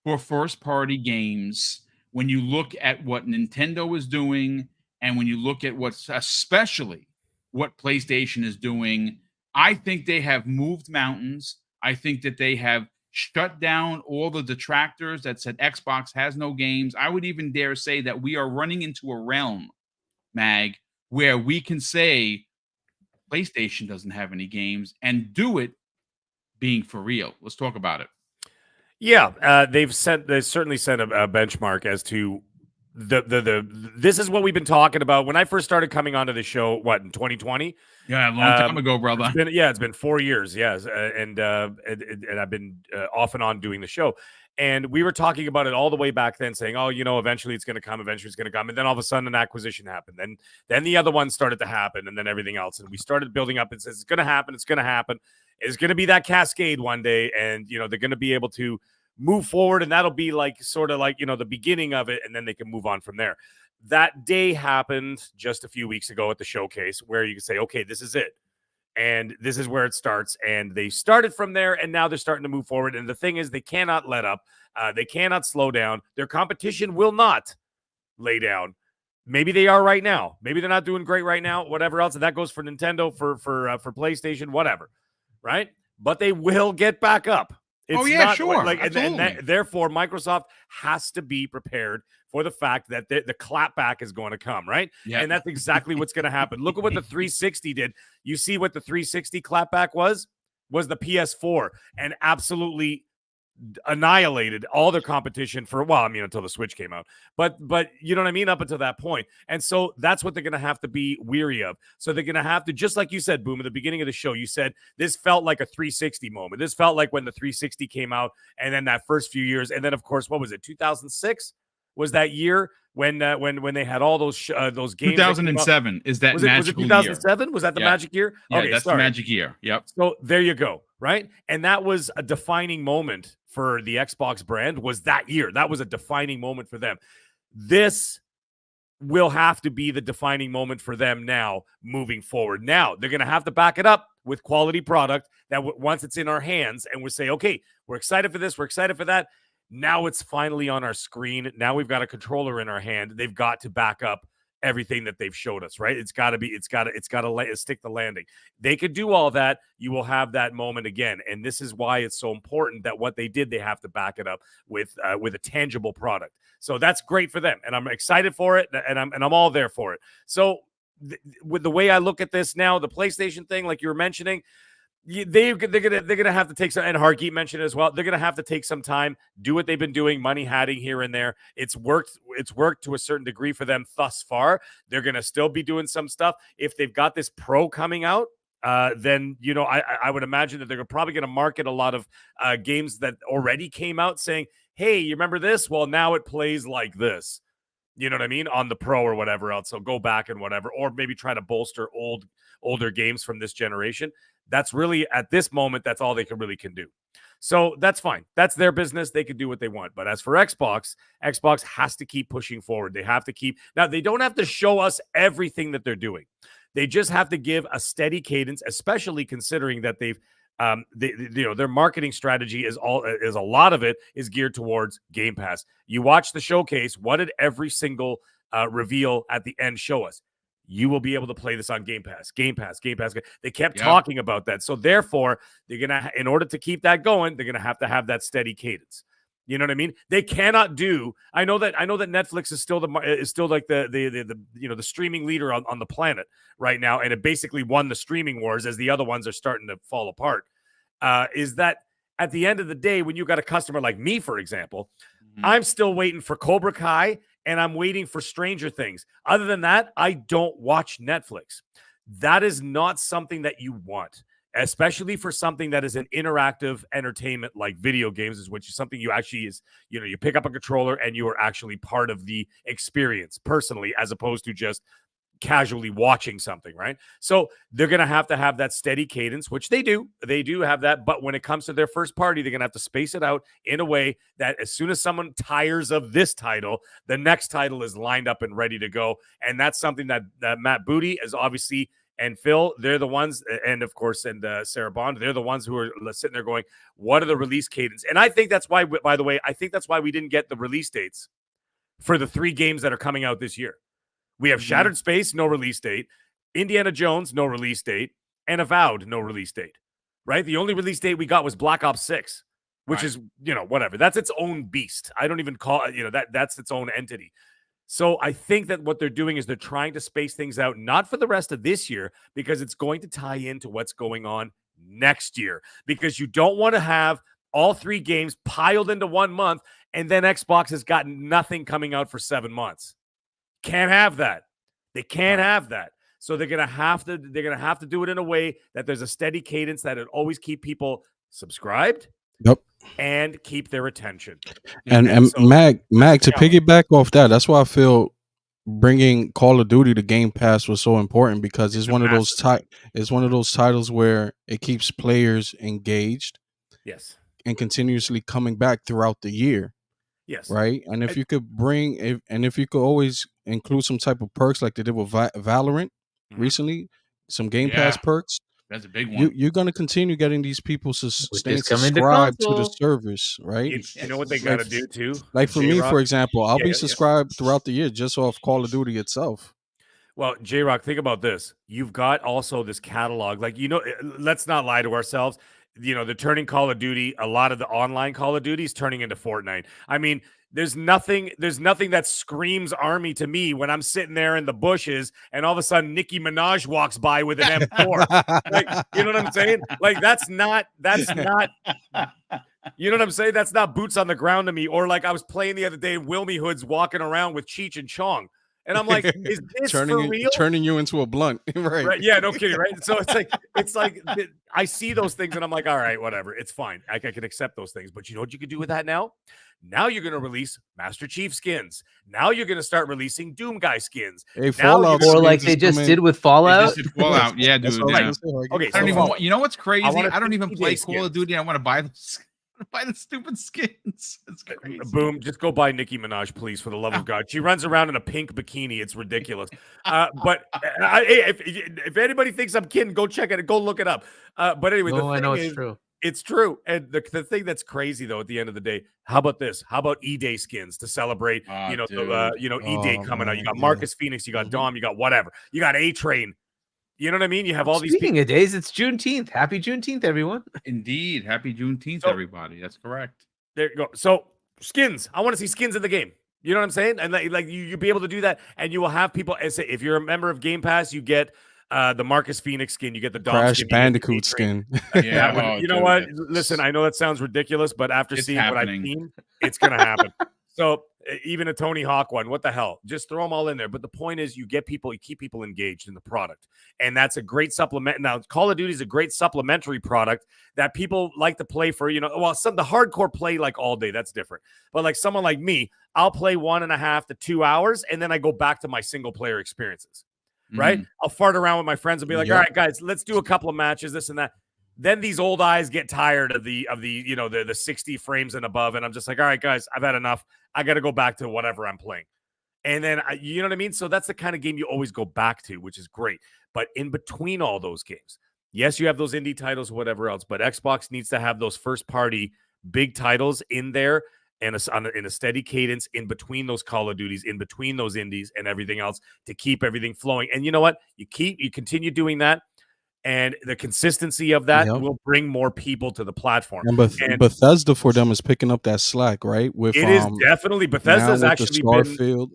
for first-party games when you look at what Nintendo is doing and when you look at especially what PlayStation is doing? I think they have moved mountains. I think that they have shut down all the detractors that said Xbox has no games. I would even dare say that we are running into a realm, Mag, where we can say PlayStation doesn't have any games and do it being for real. Let's talk about it. Yeah, they've certainly set a benchmark as to this is what we've been talking about. When I first started coming onto the show, what, in 2020? Yeah, a long time ago, brother. It's been 4 years, yes, and I've been off and on doing the show, and we were talking about it all the way back then, saying, oh, eventually it's going to come, and then all of a sudden an acquisition happened, then the other one started to happen, and then everything else, and we started building up. It says it's going to happen, it's going to be that cascade one day, and they're going to be able to move forward, and that'll be like sort of like the beginning of it, and then they can move on from there. That day happened just a few weeks ago at the showcase, where you can say, okay, this is it, and this is where it starts, and they started from there, and now they're starting to move forward. And the thing is, they cannot let up, they cannot slow down. Their competition will not lay down. Maybe they are right now, maybe they're not doing great right now, whatever else, and that goes for Nintendo, for PlayStation, whatever, right? But they will get back up. It's sure. And therefore, Microsoft has to be prepared for the fack that the clapback is going to come, right? Yeah. And that's exactly what's going to happen. Look at what the 360 did. You see what the 360 clapback was the PS4, and absolutely annihilated all their competition until the Switch came out. But you know what I mean? Up until that point. And so that's what they're going to have to be weary of. So they're going to have to, just like you said, Boom, at the beginning of the show, you said this felt like a 360 moment. This felt like when the 360 came out, and then that first few years. And then, of course, what was it? 2006 was that year when they had all those games. 2007 is that magical year. Was it 2007? Was that the magic year? Yeah, okay, that's the magic year. Yep. So there you go, right? And that was a defining moment for the Xbox brand, was that year. That was a defining moment for them. This will have to be the defining moment for them now moving forward. Now, they're going to have to back it up with quality product that once it's in our hands and we say, okay, we're excited for this, we're excited for that. Now it's finally on our screen. Now we've got a controller in our hand. They've got to back up everything that they've showed us, right? It's got to stick the landing. They could do all that. You will have that moment again. And this is why it's so important that what they did, they have to back it up with a tangible product. So that's great for them. And I'm excited for it. And I'm all there for it. So with the way I look at this now, the PlayStation thing, like you were mentioning, they're gonna have to take some, and Hargeet mentioned it as well. They're gonna have to take some time, do what they've been doing, money hatting here and there. It's worked to a certain degree for them thus far. They're gonna still be doing some stuff. If they've got this Pro coming out, then I would imagine that they're probably gonna market a lot of games that already came out, saying, "Hey, you remember this? Well, now it plays like this." You know what I mean? On the Pro or whatever else. So go back and whatever, or maybe try to bolster older games from this generation. That's really, at this moment, that's all they can do. So that's fine. That's their business. They can do what they want. But as for Xbox has to keep pushing forward. They have to keep. Now, they don't have to show us everything that they're doing. They just have to give a steady cadence, especially considering that their marketing strategy is a lot of it is geared towards Game Pass. You watch the showcase. What did every single reveal at the end show us? You will be able to play this on Game Pass. Game Pass. They kept talking about that. So therefore, they're gonna, in order to keep that going, they're gonna have to have that steady cadence. You know what I mean? They cannot do. I know that Netflix is still like the streaming leader on the planet right now, and it basically won the streaming wars as the other ones are starting to fall apart. Is that at the end of the day, when you got a customer like me, for example, I'm still waiting for Cobra Kai. And I'm waiting for Stranger Things. Other than that, I don't watch Netflix. That is not something that you want, especially for something that is an interactive entertainment like video games, which is something you actually you pick up a controller and you are actually part of the experience personally, as opposed to just casually watching something, right? So they're going to have that steady cadence, which they do. They do have that. But when it comes to their first party, they're going to have to space it out in a way that as soon as someone tires of this title, the next title is lined up and ready to go. And that's something that Matt Booty is obviously, and Phil, they're the ones, and of course, and Sarah Bond, they're the ones who are sitting there going, what are the release cadence? And I think that's why, by the way, I think that's why we didn't get the release dates for the 3 games that are coming out this year. We have Shattered Space, no release date. Indiana Jones, no release date. And Avowed, no release date. Right? The only release date we got was Black Ops 6, which is, whatever. That's its own beast. I don't even call it, that's its own entity. So I think that what they're doing is they're trying to space things out, not for the rest of this year, because it's going to tie into what's going on next year. Because you don't want to have all 3 games piled into 1 month, and then Xbox has got nothing coming out for 7 months. Can't have that. They can't have that. So they're gonna have to do it in a way that there's a steady cadence that it always keep people subscribed. Yep. And keep their attention. And so, Mag to piggyback off that's why I feel bringing Call of Duty to Game Pass was so important, because it's one of those titles where it keeps players engaged. Yes. And continuously coming back throughout the year. Yes. Right. And if you could if you could always include some type of perks like they did with Valorant recently, some Game Pass perks. That's a big one. You're going to continue getting these people staying coming subscribed to the service, right? You know what they got to do too? Like for me, for example, I'll be subscribed throughout the year just off Call of Duty itself. Well, J-Rock, think about this. You've got also this catalog. Like, let's not lie to ourselves. They're turning Call of Duty, a lot of the online Call of Duty is turning into Fortnite. I mean, there's nothing that screams army to me when I'm sitting there in the bushes and all of a sudden Nicki Minaj walks by with an M4. Like, you know what I'm saying? Like, that's not, you know what I'm saying? That's not boots on the ground to me. Or like I was playing the other day, Wilmy Hood's walking around with Cheech and Chong. And I'm like, is this for real? Turning you into a blunt, right? Yeah, no kidding, right? So it's like I see those things and I'm like, all right, whatever, it's fine. I can accept those things. But you know what you could do with that now? Now you're going to release Master Chief skins. Now you're going to start releasing Doom Guy skins. Hey, Fallout, or like they just did with Fallout. Fallout, yeah, dude. Yeah. Okay, I don't even. You know what's crazy? I don't even play skins. Call of Duty. I want to buy those. Buy the stupid skins. It's crazy. Boom, just go buy Nicki Minaj, please, for the love of God. She runs around in a pink bikini. It's ridiculous. But if anybody thinks I'm kidding, go check it. Go look it up. But anyway, I know it's true. It's true. And the thing that's crazy, though, at the end of the day, how about this? How about E-Day skins to celebrate, E-Day coming out? You got Marcus Phoenix, you got Dom, you got whatever. You got A-Train. You know what I mean? You have all these people. Speaking of days, it's Juneteenth. Happy Juneteenth, everyone. Indeed. Happy Juneteenth, everybody. That's correct. There you go. So, skins. I want to see skins in the game. You know what I'm saying? And like you'll be able to do that, and you will have people. If you're a member of Game Pass, you get the Marcus Phoenix skin. You get the Dom Crash skin, Bandicoot skin. Yeah. You know what? Listen, I know that sounds ridiculous, but after seeing what I've seen, it's going to happen. So even a Tony Hawk one, what the hell? Just throw them all in there. But the point is, you keep people engaged in the product, and that's a great supplement. Now, Call of Duty is a great supplementary product that people like to play for. The hardcore play like all day. That's different. But like someone like me, I'll play 1.5 to 2 hours, and then I go back to my single player experiences. Right? I'll fart around with my friends and be like, all right, guys, let's do a couple of matches, this and that. Then these old eyes get tired of the 60 frames and above. And I'm just like, all right, guys, I've had enough. I got to go back to whatever I'm playing. And then, you know what I mean? So that's the kind of game you always go back to, which is great. But in between all those games, yes, you have those indie titles, whatever else, but Xbox needs to have those first party big titles in there and in a steady cadence in between those Call of Duties, in between those indies and everything else to keep everything flowing. And you know what? You continue doing that. And the consistency of that will bring more people to the platform. And Bethesda for them is picking up that slack, right? It is definitely Bethesda's actually been.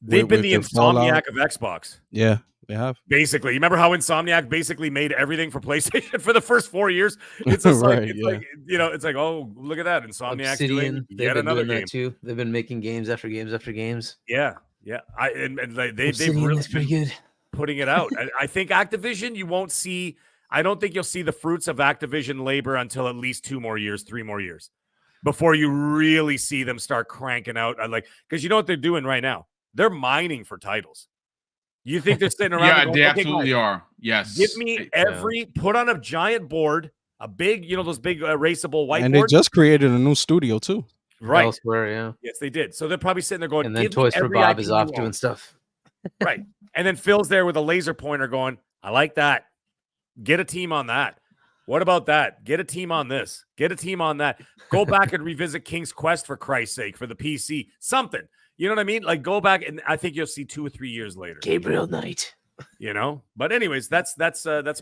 They've been the Insomniac of Xbox. Yeah, they have. Basically, you remember how Insomniac basically made everything for PlayStation for the first 4 years? It's just it's like, oh, look at that, Insomniac's doing yet another game too. They've been making games after games after games. Yeah. They've really pretty good. Putting it out. I think Activision, I don't think you'll see the fruits of Activision labor until at least 3 more years before you really see them start cranking out. Because you know what they're doing right now? They're mining for titles. You think they're sitting around? Yeah, going, they okay, absolutely guys, are. Yes. give me put on a giant board, a big, those big erasable whiteboards. And they just created a new studio too. Right. Elsewhere, yeah. Yes, they did. So they're probably sitting there going, And then give me Toys for every Bob IP is off you doing own. stuff. Right. And then Phil's there with a laser pointer going, I like that. Get a team on that. What about that? Get a team on this. Get a team on that. Go back and revisit King's Quest, for Christ's sake, for the PC. Something. You know what I mean? Like, go back, and I think you'll see 2 or 3 years later. Gabriel Knight. But anyways, that's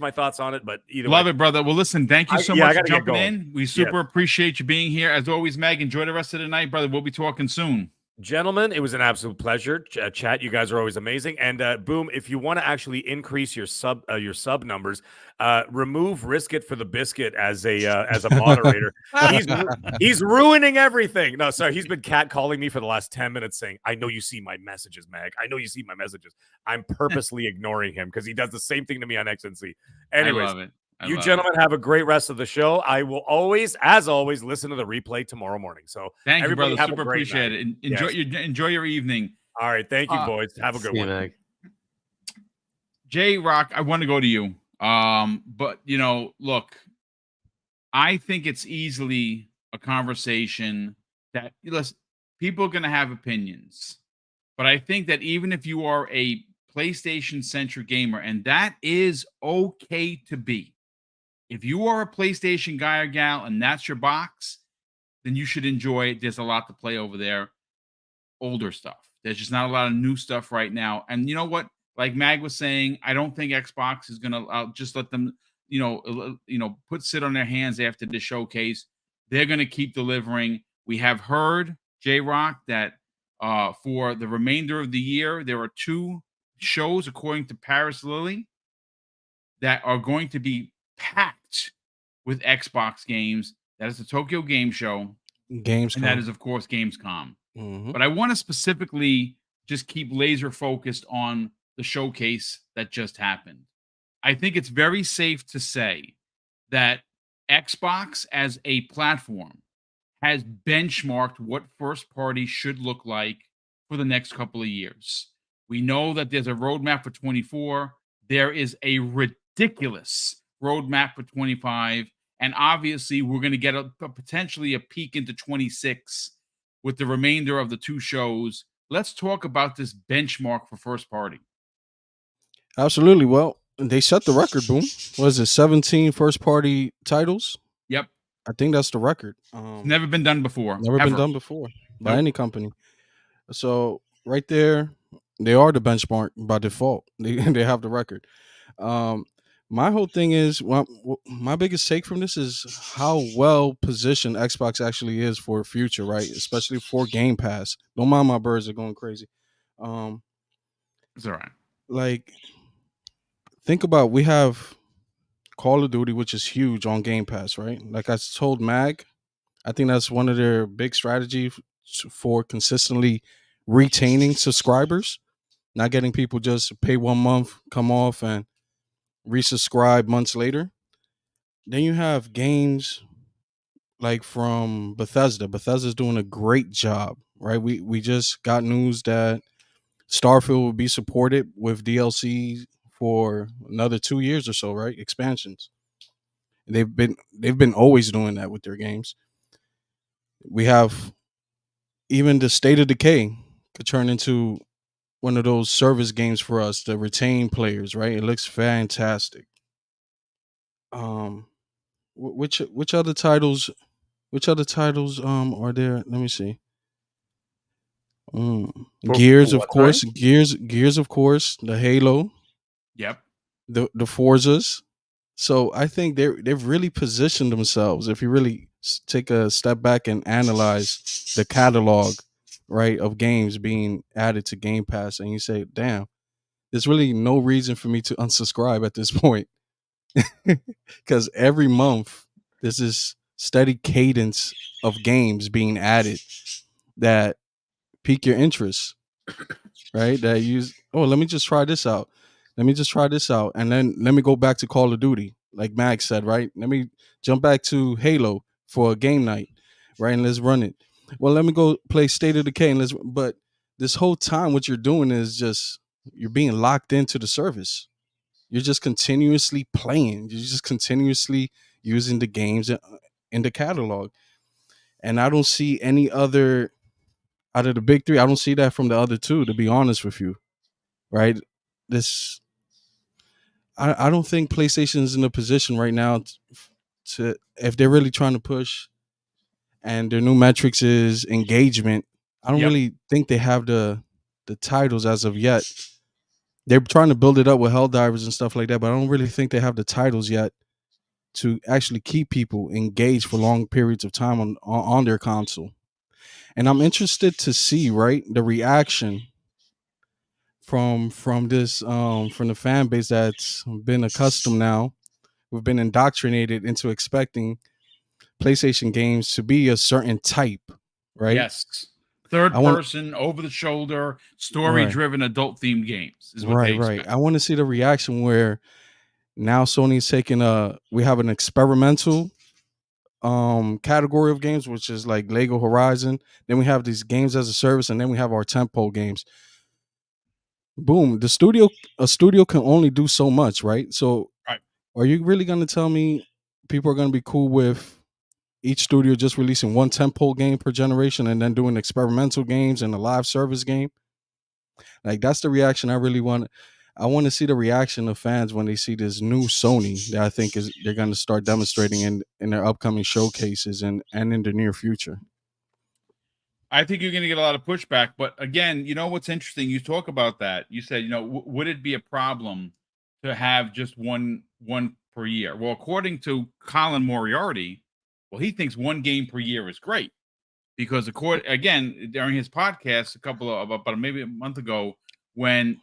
my thoughts on it. But either Love way. it, brother. Well, listen, thank you so much for jumping going. in. We super appreciate you being here. As always, Meg, enjoy the rest of the night, brother. We'll be talking soon. Gentlemen, it was an absolute pleasure. Chat, you guys are always amazing. And Boom, if you want to actually increase your sub numbers, remove Risk It for the Biscuit as a moderator. he's ruining everything. No, sorry, he's been catcalling me for the last 10 minutes, saying, "I know you see my messages, Mag. I know you see my messages." I'm purposely ignoring him because he does the same thing to me on XNC. Anyways, I love it. You gentlemen have a great rest of the show. I will always, as always, listen to the replay tomorrow morning. So thank you, brother. have Super a great appreciate night. it. Enjoy your evening. All right, thank you, boys. Have a good one. Meg. J Rock, I want to go to you. But look, I think it's easily a conversation that listen, people are going to have opinions, but I think that even if you are a PlayStation centric gamer, and that is okay to be. If you are a PlayStation guy or gal and that's your box, then you should enjoy it. There's a lot to play over there. Older stuff. There's just not a lot of new stuff right now. And you know what? Like Mag was saying, I don't think Xbox is going to just let them, sit on their hands after the showcase. They're going to keep delivering. We have heard, J-Rock, that for the remainder of the year, there are 2 shows, according to Paris Lily, that are going to be packed with Xbox games. That is the Tokyo Game Show. Gamescom. And that is, of course, Gamescom. Mm-hmm. But I want to specifically just keep laser focused on the showcase that just happened. I think it's very safe to say that Xbox as a platform has benchmarked what first party should look like for the next couple of years. We know that there's a roadmap for 24. There is a ridiculous roadmap for 25. And obviously, we're going to get potentially a peek into 26 with the remainder of the 2 shows. Let's talk about this benchmark for first party. Absolutely. Well, they set the record, Boom. Was it 17 first party titles? Yep. I think that's the record. Never been done before. Never been done before by any company. So right there, they are the benchmark by default. They have the record. My whole thing is, my biggest take from this is how well positioned Xbox actually is for future, right? Especially for Game Pass. Don't mind my birds are going crazy. It's all right. Like, think about, we have Call of Duty, which is huge on Game Pass, right? Like I told Mag, I think that's one of their big strategies for consistently retaining subscribers, not getting people just pay 1 month, come off, and resubscribe months later. Then you have games like from Bethesda. Bethesda's doing a great job, right? We just got news that Starfield will be supported with DLC for another 2 years or so, right? Expansions. They've been always doing that with their games. We have even the State of Decay could turn into one of those service games for us to retain players, right? It looks fantastic. Which other titles are there? Let me see. Gears, of course. Gears, of course. The Halo. Yep. The Forzas. So I think they've really positioned themselves. If you really take a step back and analyze the catalog, right, of games being added to Game Pass, and you say, damn, there's really no reason for me to unsubscribe at this point. Because every month there's this steady cadence of games being added that pique your interest, right? That let me just try this out. And then let me go back to Call of Duty, like Max said, right? Let me jump back to Halo for a game night, right? And let's run it. Well, let me go play State of Decay, but this whole time what you're doing is just you're being locked into the service. You're just continuously playing. You're just continuously using the games in the catalog. And I don't see any other out of the big three. I don't see that from the other two, to be honest with you. Right? This I don't think PlayStation is in a position right now to if they're really trying to push and their new metrics is engagement. I don't Yep. really think they have the titles as of yet. They're trying to build it up with Helldivers and stuff like that, but I don't really think they have the titles yet to actually keep people engaged for long periods of time on their console. And I'm interested to see, right, the reaction from this from the fan base that's been accustomed now. We've been indoctrinated into expecting PlayStation games to be a certain type, right? Yes. Third I want person, over the shoulder, story right, driven, adult themed games is what they right. expect. I want to see the reaction where now Sony's taking we have an experimental category of games, which is like Lego Horizon. Then we have these games as a service, and then we have our tentpole games. Boom, a studio can only do so much, right? So Right. are you really going to tell me people are going to be cool with each studio just releasing one tentpole game per generation and then doing experimental games and a live service game? Like, that's the reaction I really want. I want to see the reaction of fans when they see this new Sony that I think is they're going to start demonstrating in their upcoming showcases and in the near future. I think you're going to get a lot of pushback. But again, you know what's interesting? You talk about that. You said, would it be a problem to have just one per year? Well, according to Colin Moriarty, well, he thinks one game per year is great because again, during his podcast about maybe a month ago, when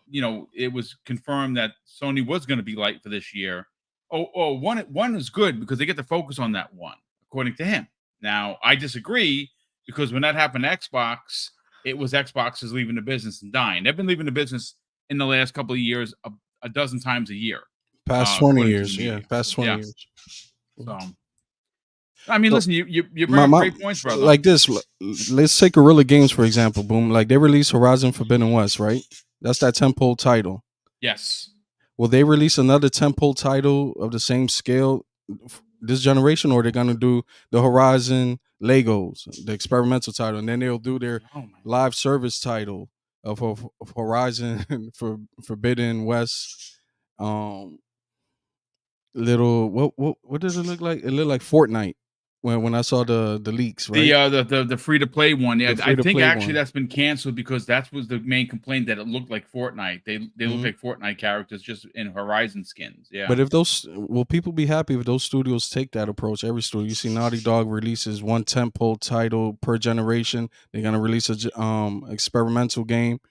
it was confirmed that Sony was going to be light for this year. One is good because they get to focus on that one, according to him. Now, I disagree because when that happened to Xbox, it was Xbox is leaving the business and dying. They've been leaving the business in the last couple of years a dozen times a year. Past 20 according to years, the yeah, media. past 20 Yeah. years. So, I mean, So, listen, you bring up great points, brother. Like this, let's take Guerrilla Games for example. Boom, like they released Horizon Forbidden West, right? That's that tentpole title. Yes. Will they release another tentpole title of the same scale this generation, or they're gonna do the Horizon Legos, the experimental title, and then they'll do their live service title of Horizon for Forbidden West? Little what does it look like? It looked like Fortnite when I saw the leaks, right? The free to play one. Yeah, I think actually one. that's been canceled because that was the main complaint, that it looked like Fortnite. They look like Fortnite characters just in Horizon skins. Yeah. But will people be happy if those studios take that approach? Every studio, you see Naughty Dog releases one tentpole title per generation. They're gonna release a experimental game.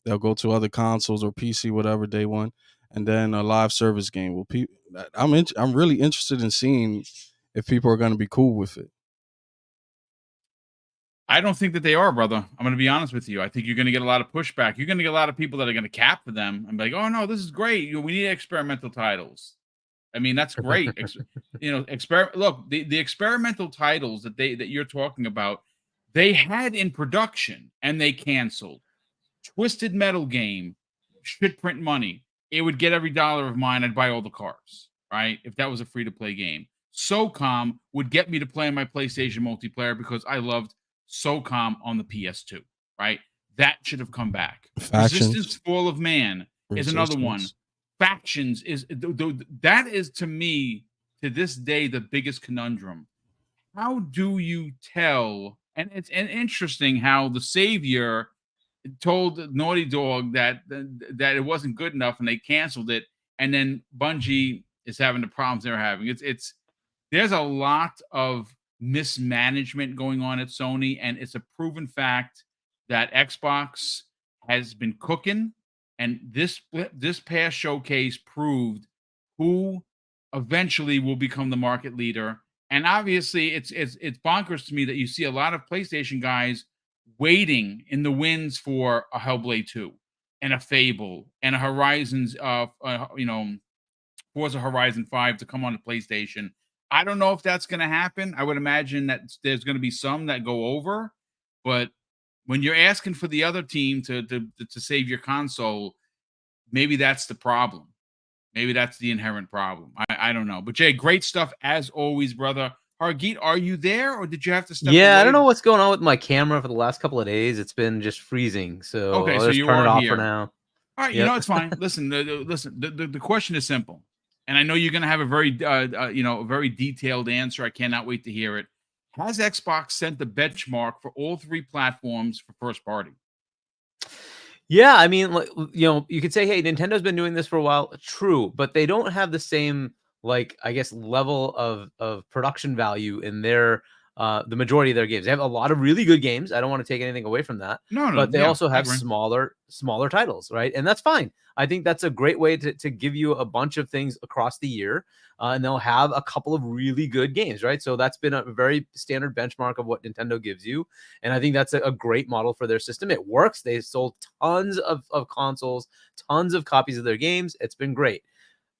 They'll go to other consoles or PC, whatever day one, and then a live service game. Will people? I'm really interested in seeing if people are going to be cool with it. I don't think that they are, brother. I'm going to be honest with you. I think you're going to get a lot of pushback. You're going to get a lot of people that are going to cap for them and be like, "Oh no, this is great. We need experimental titles." I mean, that's great. Look, the experimental titles that you're talking about, they had in production and they canceled. Twisted Metal game, shit print money. It would get every dollar of mine. I'd buy all the cars, right? If that was a free to play game. SOCOM would get me to play on my PlayStation multiplayer because I loved SOCOM on the PS2, right? That should have come back. Factions. Resistance Fall of Man is another one. Factions that is, to me, to this day, the biggest conundrum. How do you tell? And it's interesting how the Savior told Naughty Dog that it wasn't good enough and they canceled it, and then Bungie is having the problems they're having. It's there's a lot of mismanagement going on at Sony, and it's a proven fact that Xbox has been cooking, and this past showcase proved who eventually will become the market leader. And obviously it's bonkers to me that you see a lot of PlayStation guys waiting in the wings for a Hellblade 2 and a Fable and a Horizons Forza Horizon 5 to come on the PlayStation. I don't know if that's going to happen. I would imagine that there's going to be some that go over, but when you're asking for the other team to save your console, maybe that's the problem. Maybe that's the inherent problem. I don't know. But Jay, great stuff as always, brother. Hargeet, are you there, or did you have to step away? Yeah, I don't know what's going on with my camera for the last couple of days. It's been just freezing, so Okay, I'll so just you turn it are off here. for now. All right, you know it's fine. Listen, listen. The question is simple, and I know you're going to have a very a very detailed answer. I cannot wait to hear it. Has Xbox set the benchmark for all three platforms for first party? Yeah, I mean, like, you could say, hey, Nintendo's been doing this for a while. True, but they don't have the same, like, I guess, level of production value in their the majority of their games. They have a lot of really good games. I don't want to take anything away from that. No, But they yeah, also I have agree. smaller titles, right? And that's fine. I think that's a great way to give you a bunch of things across the year. And they'll have a couple of really good games, right? So that's been a very standard benchmark of what Nintendo gives you. And I think that's a great model for their system. It works. They sold tons of consoles, tons of copies of their games. It's been great.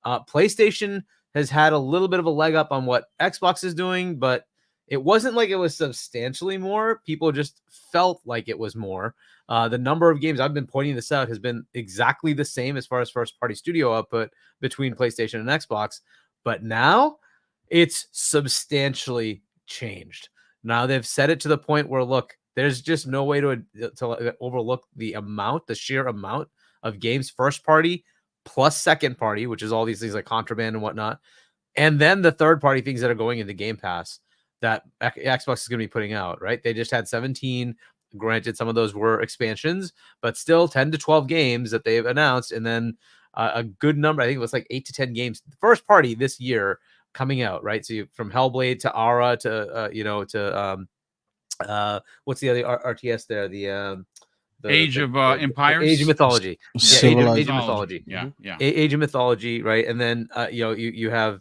PlayStation has had a little bit of a leg up on what Xbox is doing, but it wasn't like it was substantially more. People just felt like it was more. The number of games, I've been pointing this out, has been exactly the same as far as first party studio output between PlayStation and Xbox. But now it's substantially changed. Now they've set it to the point where, look, there's just no way to overlook the sheer amount of games first party plus second party, which is all these things like Contraband and whatnot. And then the third party things that are going into Game Pass that Xbox is going to be putting out, right? They just had 17. Granted, some of those were expansions, but still 10 to 12 games that they've announced. And then a good number, I think it was like 8 to 10 games, first party this year coming out, right? So from Hellblade to Ara to, what's the other RTS there? The Age of Empires? Age of Mythology. Yeah, Age of Mythology. Yeah, yeah. Age of Mythology, right? And then, you have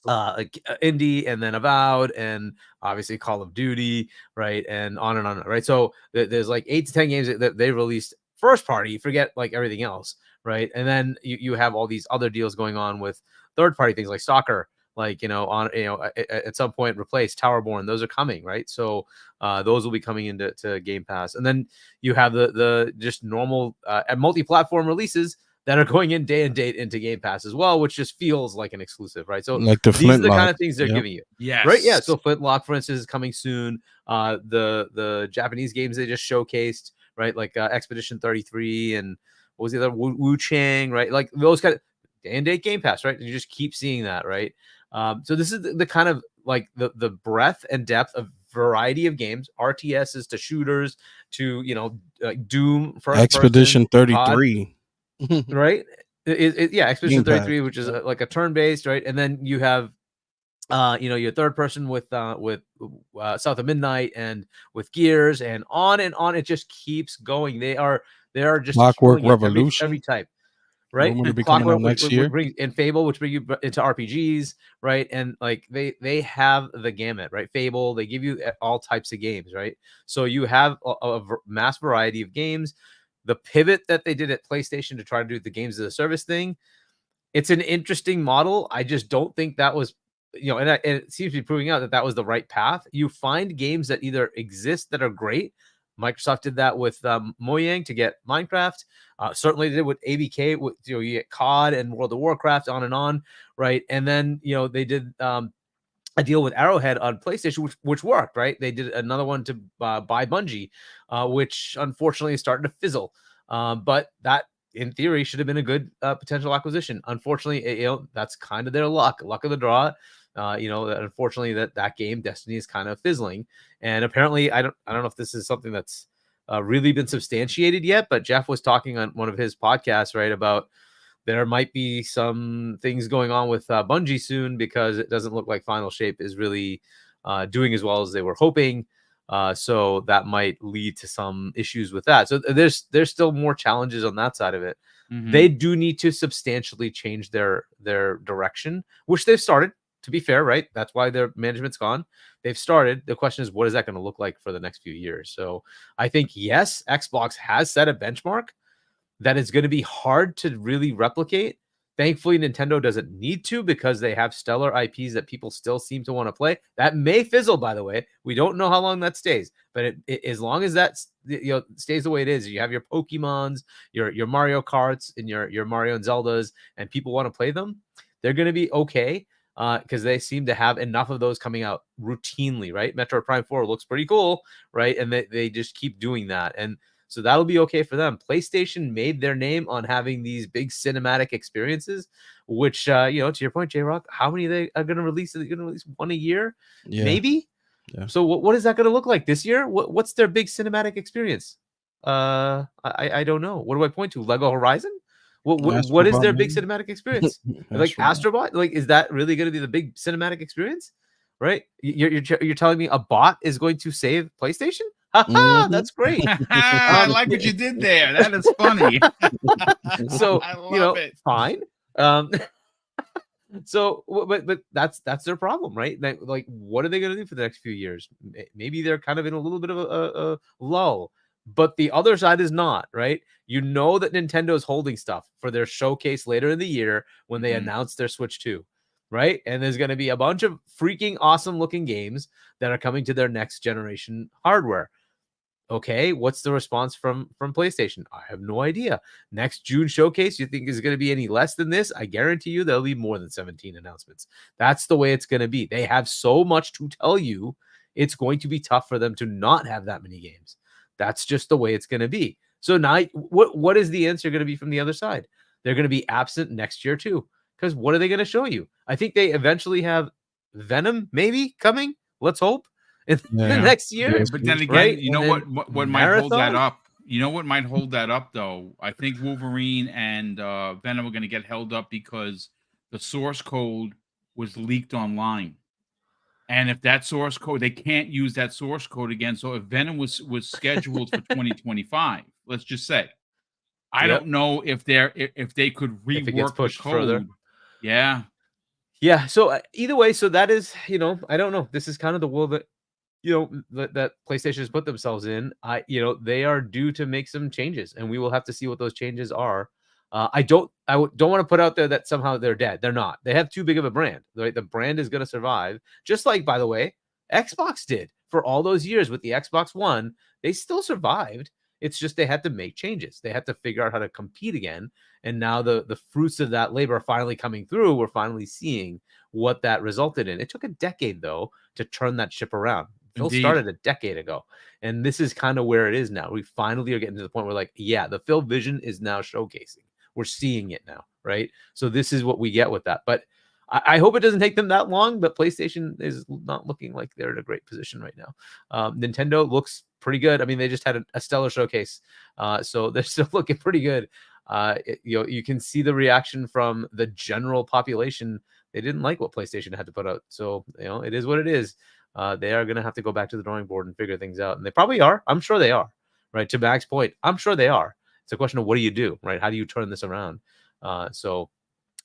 Indie, and then Avowed, and obviously Call of Duty, right? And on, right? So there's like 8 to 10 games that they released first party, forget like everything else, right? And then you have all these other deals going on with third party things like Stalker, like, at some point replace Towerborn. Those are coming, right? So those will be coming into Game Pass. And then you have the just normal multi-platform releases that are going in day and date into Game Pass as well, which just feels like an exclusive, right? So like the these are the Flintlock. kind of things they're giving you. Yes. Right? Yeah. So Flintlock, for instance, is coming soon. The Japanese games they just showcased, right? Like Expedition 33 and what was the other? Wu Chang, right? Like those kind of day and date Game Pass, right? And you just keep seeing that, right? So this is the kind of like the breadth and depth of variety of games, RTSs to shooters to Doom, first Expedition person, 33. right? Expedition Game Pass. 33, which is like a turn-based, right? And then you have your third person with South of Midnight and with Gears and on. It just keeps going. They are just Clockwork killing it Revolution. every type. Right, Rumored to be coming out next year. And Fable, which bring you into RPGs, right? And like they have the gamut, right? Fable, they give you all types of games, right? So you have a mass variety of games. The pivot that they did at PlayStation to try to do the games as a service thing, it's an interesting model. I just don't think that was, and it seems to be proving out that was the right path. You find games that either exist that are great. Microsoft did that with Mojang to get Minecraft. Certainly they did with ABK. With you get COD and World of Warcraft, on, right? And then they did a deal with Arrowhead on PlayStation, which worked, right? They did another one to buy Bungie, which unfortunately is starting to fizzle. But that, in theory, should have been a good potential acquisition. Unfortunately, that's kind of their luck of the draw. That unfortunately that game Destiny is kind of fizzling, and apparently I don't know if this is something that's really been substantiated yet, but Jeff was talking on one of his podcasts, right, about there might be some things going on with Bungie soon because it doesn't look like Final Shape is really doing as well as they were hoping. So that might lead to some issues with that. So there's still more challenges on that side of it. Mm-hmm. They do need to substantially change their direction, which they've started. To be fair, right? That's why their management's gone. They've started. The question is, what is that going to look like for the next few years? So I think, yes, Xbox has set a benchmark that is going to be hard to really replicate. Thankfully, Nintendo doesn't need to because they have stellar IPs that people still seem to want to play. That may fizzle, by the way. We don't know how long that stays, but as long as that stays the way it is, you have your Pokemons, your Mario Karts, and your Mario and Zeldas, and people want to play them, they're going to be okay because they seem to have enough of those coming out routinely, right? Metroid Prime 4 looks pretty cool, right? And they just keep doing that. And so that'll be okay for them. PlayStation made their name on having these big cinematic experiences, which, to your point, J-Rock, how many they are going to release? Are they going to release one a year? Yeah. Maybe? Yeah. So what is that going to look like this year? What's their big cinematic experience? I don't know. What do I point to? Lego Horizon? What is their big cinematic experience? Like Astrobot? Like, is that really going to be the big cinematic experience? Right? You're telling me a bot is going to save PlayStation? That's great. I like what you did there. That is funny. So I love it. Fine. So, but that's their problem, right? Like, what are they going to do for the next few years? Maybe they're kind of in a little bit of a lull, but the other side is not, right? You know that Nintendo is holding stuff for their showcase later in the year when they announce their Switch 2, right? And there's going to be a bunch of freaking awesome looking games that are coming to their next generation hardware. Okay, what's the response from PlayStation? I have no idea. Next June showcase, you think is going to be any less than this? I guarantee you there'll be more than 17 announcements. That's the way it's going to be. They have so much to tell you. It's going to be tough for them to not have that many games. That's just the way it's going to be. So now, what is the answer going to be from the other side? They're going to be absent next year too. Because what are they going to show you? I think they eventually have Venom maybe coming. Let's hope. In the next year. But then again, right? you know what might hold that up? You know what might hold that up though? I think Wolverine and Venom are going to get held up because the source code was leaked online. And if that source code, they can't use that source code again. So if Venom was scheduled for 2025, let's just say, I don't know if they could rework if it gets pushed the code. further. Yeah. So either way, so that is, I don't know. This is kind of the world that that PlayStation has put themselves in. They are due to make some changes, and we will have to see what those changes are. I don't want to put out there that somehow they're dead. They're not. They have too big of a brand. Right? The brand is going to survive, just like, by the way, Xbox did for all those years with the Xbox One. They still survived. It's just they had to make changes. They had to figure out how to compete again. And now the fruits of that labor are finally coming through. We're finally seeing what that resulted in. It took a decade, though, to turn that ship around. Phil started a decade ago, and this is kind of where it is now. We finally are getting to the point where, like, the Phil vision is now showcasing. We're seeing it now, right? So this is what we get with that. But I hope it doesn't take them that long, but PlayStation is not looking like they're in a great position right now. Nintendo looks pretty good. I mean, they just had a stellar showcase, so they're still looking pretty good. You can see the reaction from the general population. They didn't like what PlayStation had to put out, so it is what it is. They are going to have to go back to the drawing board and figure things out. And they probably are. I'm sure they are. Right. To Mac's point, I'm sure they are. It's a question of what do you do? Right. How do you turn this around? So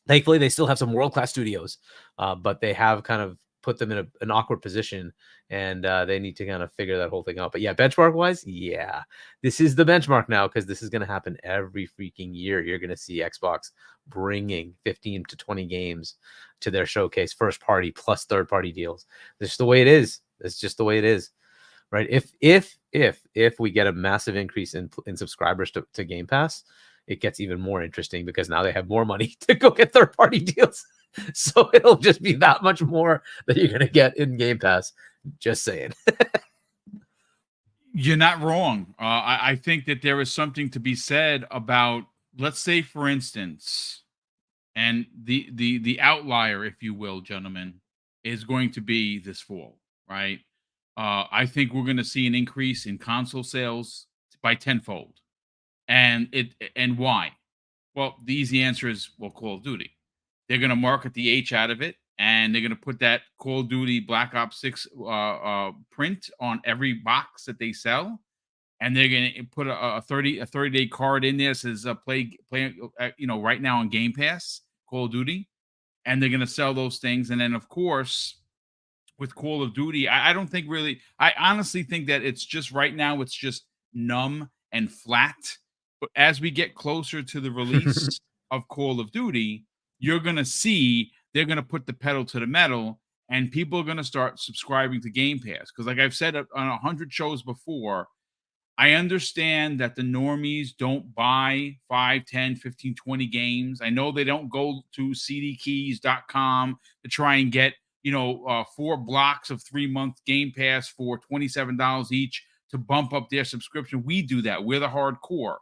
thankfully, they still have some world-class studios, but they have kind of put them in an awkward position, and they need to kind of figure that whole thing out. But benchmark-wise, this is the benchmark now, because this is going to happen every freaking year. You're going to see Xbox bringing 15 to 20 games to their showcase, first party plus third party deals. That's just the way it is. It's just the way it is, right? If we get a massive increase in subscribers to Game Pass, it gets even more interesting because now they have more money to go get third party deals. So it'll just be that much more that you're going to get in Game Pass. Just saying. You're not wrong. I think that there is something to be said about, let's say, for instance, and the outlier, if you will, gentlemen, is going to be this fall, right? I think we're going to see an increase in console sales by tenfold. And why? Well, the easy answer is, Call of Duty. They're going to market the H out of it, and they're going to put that Call of Duty Black Ops 6 print on every box that they sell, and they're going to put a 30-day card in there that says play right now on Game Pass, Call of Duty, and they're going to sell those things. And then, of course, with Call of Duty, I don't think really, I honestly think that it's just right now, it's just numb and flat. But as we get closer to the release of Call of Duty, you're going to see they're going to put the pedal to the metal, and people are going to start subscribing to Game Pass. Because like I've said on 100 shows before, I understand that the normies don't buy 5, 10, 15, 20 games. I know they don't go to cdkeys.com to try and get, 4 blocks of 3-month Game Pass for $27 each to bump up their subscription. We do that. We're the hardcore.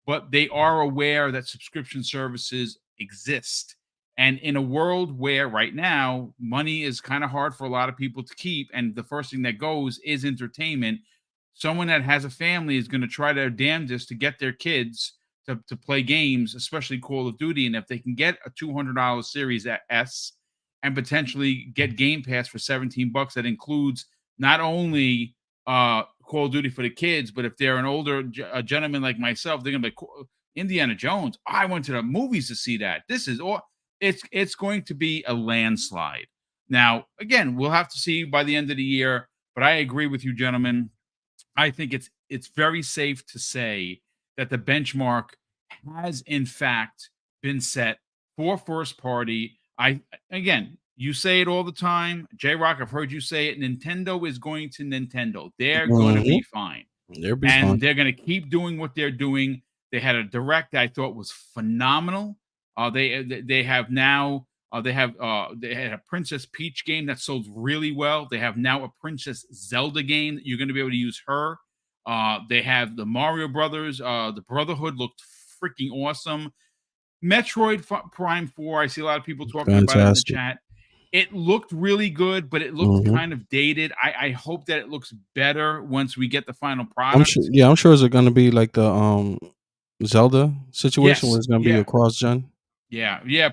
But they are aware that subscription services exist. And in a world where right now money is kind of hard for a lot of people to keep, and the first thing that goes is entertainment, someone that has a family is going to try their damnedest to get their kids to play games, especially Call of Duty. And if they can get a $200 Series S and potentially get Game Pass for $17, that includes not only Call of Duty for the kids, but if they're an older gentleman like myself, they're going to be like, Indiana Jones. I went to the movies to see that. This is all. It's going to be a landslide. Now, again, we'll have to see by the end of the year. But I agree with you, gentlemen. I think it's very safe to say that the benchmark has in fact been set for first party. You say it all the time, J-Rock. I've heard you say it. Nintendo is going to Nintendo. They're going to be fine. They're going to keep doing what they're doing. They had a direct I thought was phenomenal. They have now. They had a Princess Peach game that sold really well. They have now a Princess Zelda game that you're going to be able to use her. They have the Mario Brothers. The Brotherhood looked freaking awesome. Metroid Prime 4. I see a lot of people talking about it in the chat. It looked really good, but it looked kind of dated. I hope that it looks better once we get the final product. I'm sure is it going to be like the Zelda situation where it's going to be a cross-gen? Yeah.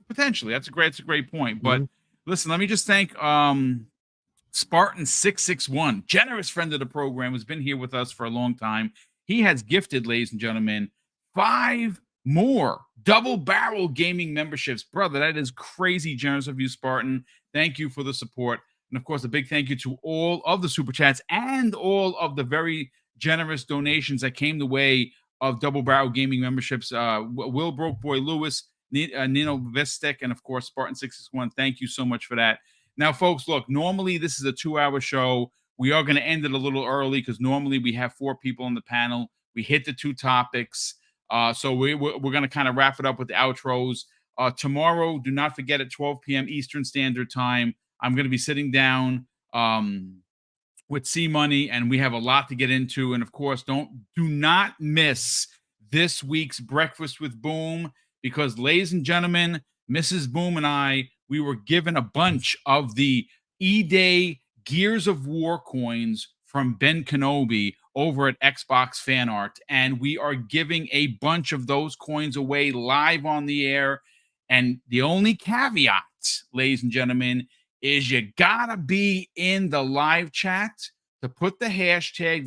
Potentially. That's a great point. But listen, let me just thank Spartan661, generous friend of the program, who's been here with us for a long time. He has gifted, ladies and gentlemen, 5 more double barrel gaming memberships. Brother, that is crazy generous of you, Spartan. Thank you for the support. And of course, a big thank you to all of the super chats and all of the very generous donations that came the way of double barrel gaming memberships. Will Broke Boy Lewis, Nino Vistek, and of course Spartan661. Thank you so much for that. Now, folks, look, normally this is a 2-hour show. We are going to end it a little early because normally we have 4 people on the panel. We hit the 2 topics. So we're going to kind of wrap it up with the outros. Tomorrow, do not forget at 12 p.m. Eastern Standard Time, I'm going to be sitting down with C Money, and we have a lot to get into. And of course, do not miss this week's Breakfast with Boom, because, ladies and gentlemen, Mrs. Boom and I, we were given a bunch of the E-Day Gears of War coins from Ben Kenobi over at Xbox Fan Art, and we are giving a bunch of those coins away live on the air. And the only caveat, ladies and gentlemen, is you gotta be in the live chat to put the hashtag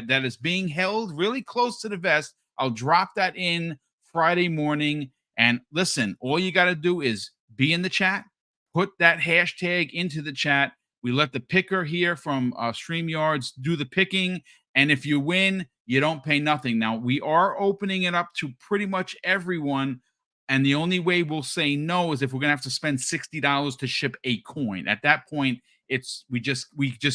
that is being held really close to the vest. I'll drop that in Friday morning. And listen, all you got to do is be in the chat, put that hashtag into the chat. We let the picker here from StreamYards do the picking. And if you win, you don't pay nothing. Now, we are opening it up to pretty much everyone. And the only way we'll say no is if we're going to have to spend $60 to ship a coin. At that point, we just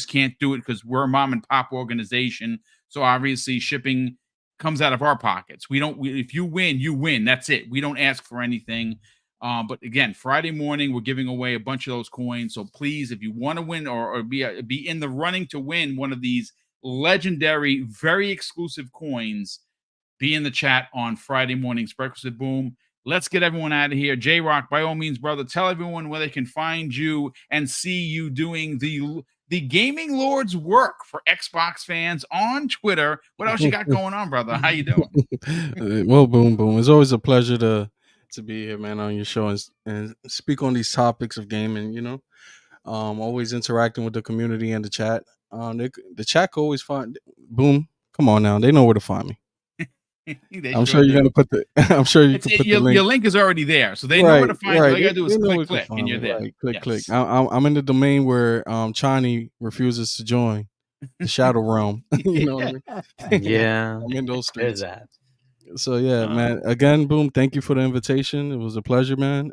can't do it because we're a mom and pop organization. So obviously shipping comes out of our pockets. If you win, you win. That's it. We don't ask for anything. But again, Friday morning, we're giving away a bunch of those coins. So please, if you want to win or be in the running to win one of these legendary, very exclusive coins, be in the chat on Friday morning's Breakfast with Boom. Let's get everyone out of here. J-Rock, by all means, brother, tell everyone where they can find you and see you doing the Gaming Lord's work for Xbox fans on Twitter. What else you got going on, brother? How you doing? Well, Boom. It's always a pleasure to be here, man, on your show and speak on these topics of gaming, always interacting with the community and the chat. The chat can always find Boom. Come on now. They know where to find me. I'm sure you're gonna put the. I'm sure you can put the link. Your link is already there, so they know where to find you. All you gotta do is click, and you're there. Right. Click. I'm in the domain where Chani refuses to join the Shadow Realm. You know what I mean? Yeah, I'm in those streets. There's that. So yeah, man. Again, Boom. Thank you for the invitation. It was a pleasure, man.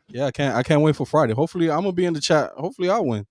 Yeah, I can't wait for Friday. Hopefully, I'm gonna be in the chat. Hopefully, I'll win.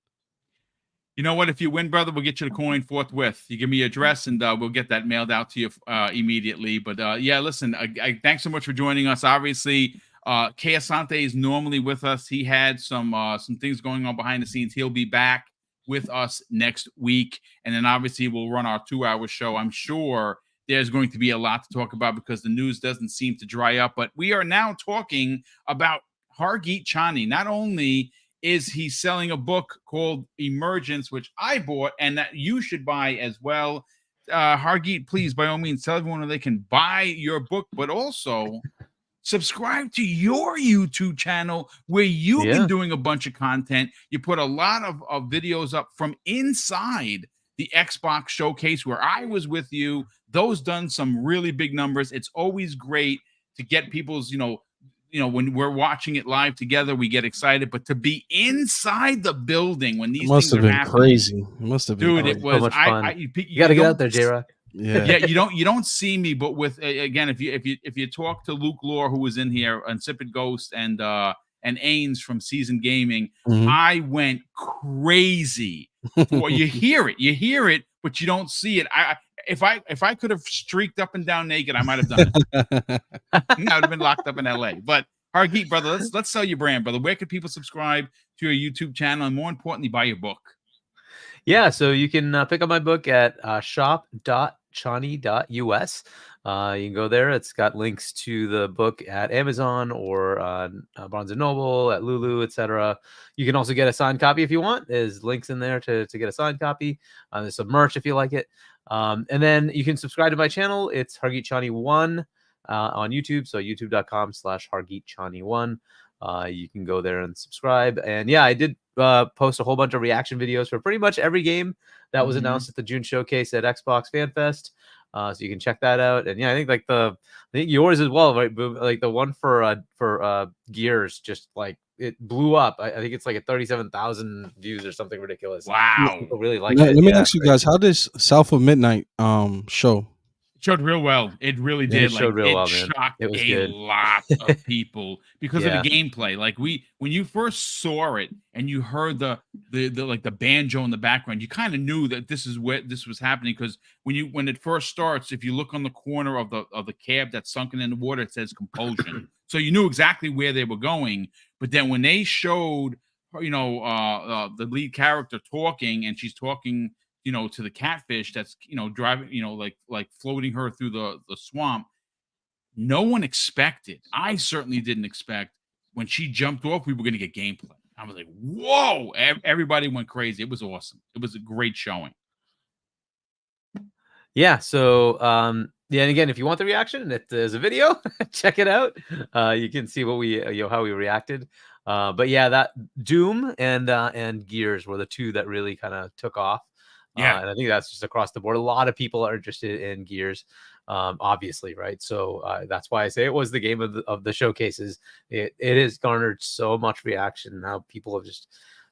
You know what? If you win, brother, we'll get you the coin forthwith. You give me your address, and we'll get that mailed out to you immediately. But yeah, listen, thanks so much for joining us. Obviously, Kay Asante is normally with us. He had some things going on behind the scenes. He'll be back with us next week, and then obviously we'll run our 2-hour show. I'm sure there's going to be a lot to talk about because the news doesn't seem to dry up. But we are now talking about Hargeet Chani. Not only is he selling a book called Emergence, which I bought and that you should buy as well. Hargeet, please, by all means, tell everyone where they can buy your book, but also subscribe to your YouTube channel where you've been doing a bunch of content. You put a lot of videos up from inside the Xbox showcase where I was with you. Those done some really big numbers. It's always great to get people's, when we're watching it live together, we get excited. But to be inside the building when these must things have are been happening, crazy. It must have been dude. crazy. It was so much fun. You got to get out there, J-Rock. Yeah, you don't see me, but with again, if you talk to Luke Lore, who was in here, Insipid Ghost, and Ains from Seasoned Gaming, I went crazy. You hear it, but you don't see it. If I could have streaked up and down naked, I might have done it. I would have been locked up in LA. But Hargeet, brother, let's sell your brand, brother. Where can people subscribe to your YouTube channel, and more importantly, buy your book? Yeah, so you can pick up my book at shop.chani.us. You can go there. It's got links to the book at Amazon or Barnes & Noble, at Lulu, etc. You can also get a signed copy if you want. There's links in there to get a signed copy. There's some merch if you like it. And then you can subscribe to my channel. It's Hargeet Chani 1 on YouTube. So youtube.com/Hargeet Chani 1. You can go there and subscribe. And yeah, I did post a whole bunch of reaction videos for pretty much every game that was announced at the June showcase at Xbox Fan Fest. So you can check that out. And yeah, I think yours as well, right? Like the one for Gears, just like it blew up. I think it's like at 37,000 views or something ridiculous. Wow. People really like it. Let me ask you guys, how does South of Midnight show? Showed real well. It really did. It showed real well, man. Shocked It was a good. lot of people because of the gameplay. Like when you first saw it and you heard the banjo in the background, you kind of knew that this is where this was happening. Because when it first starts, if you look on the corner of the cab that's sunken in the water, it says compulsion. So you knew exactly where they were going. But then when they showed, the lead character talking, and she's talking, to the catfish that's, driving, like floating her through the swamp. No one expected. I certainly didn't expect when she jumped off, we were going to get gameplay. I was like, whoa, everybody went crazy. It was awesome. It was a great showing. Yeah. So, yeah. And again, if you want the reaction, if there's a video, check it out. You can see what how we reacted. But yeah, that Doom and Gears were the two that really kind of took off. Yeah. And I think that's just across the board. A lot of people are interested in Gears, obviously, right? So that's why I say it was the game of the showcases. It has garnered so much reaction. Now people have just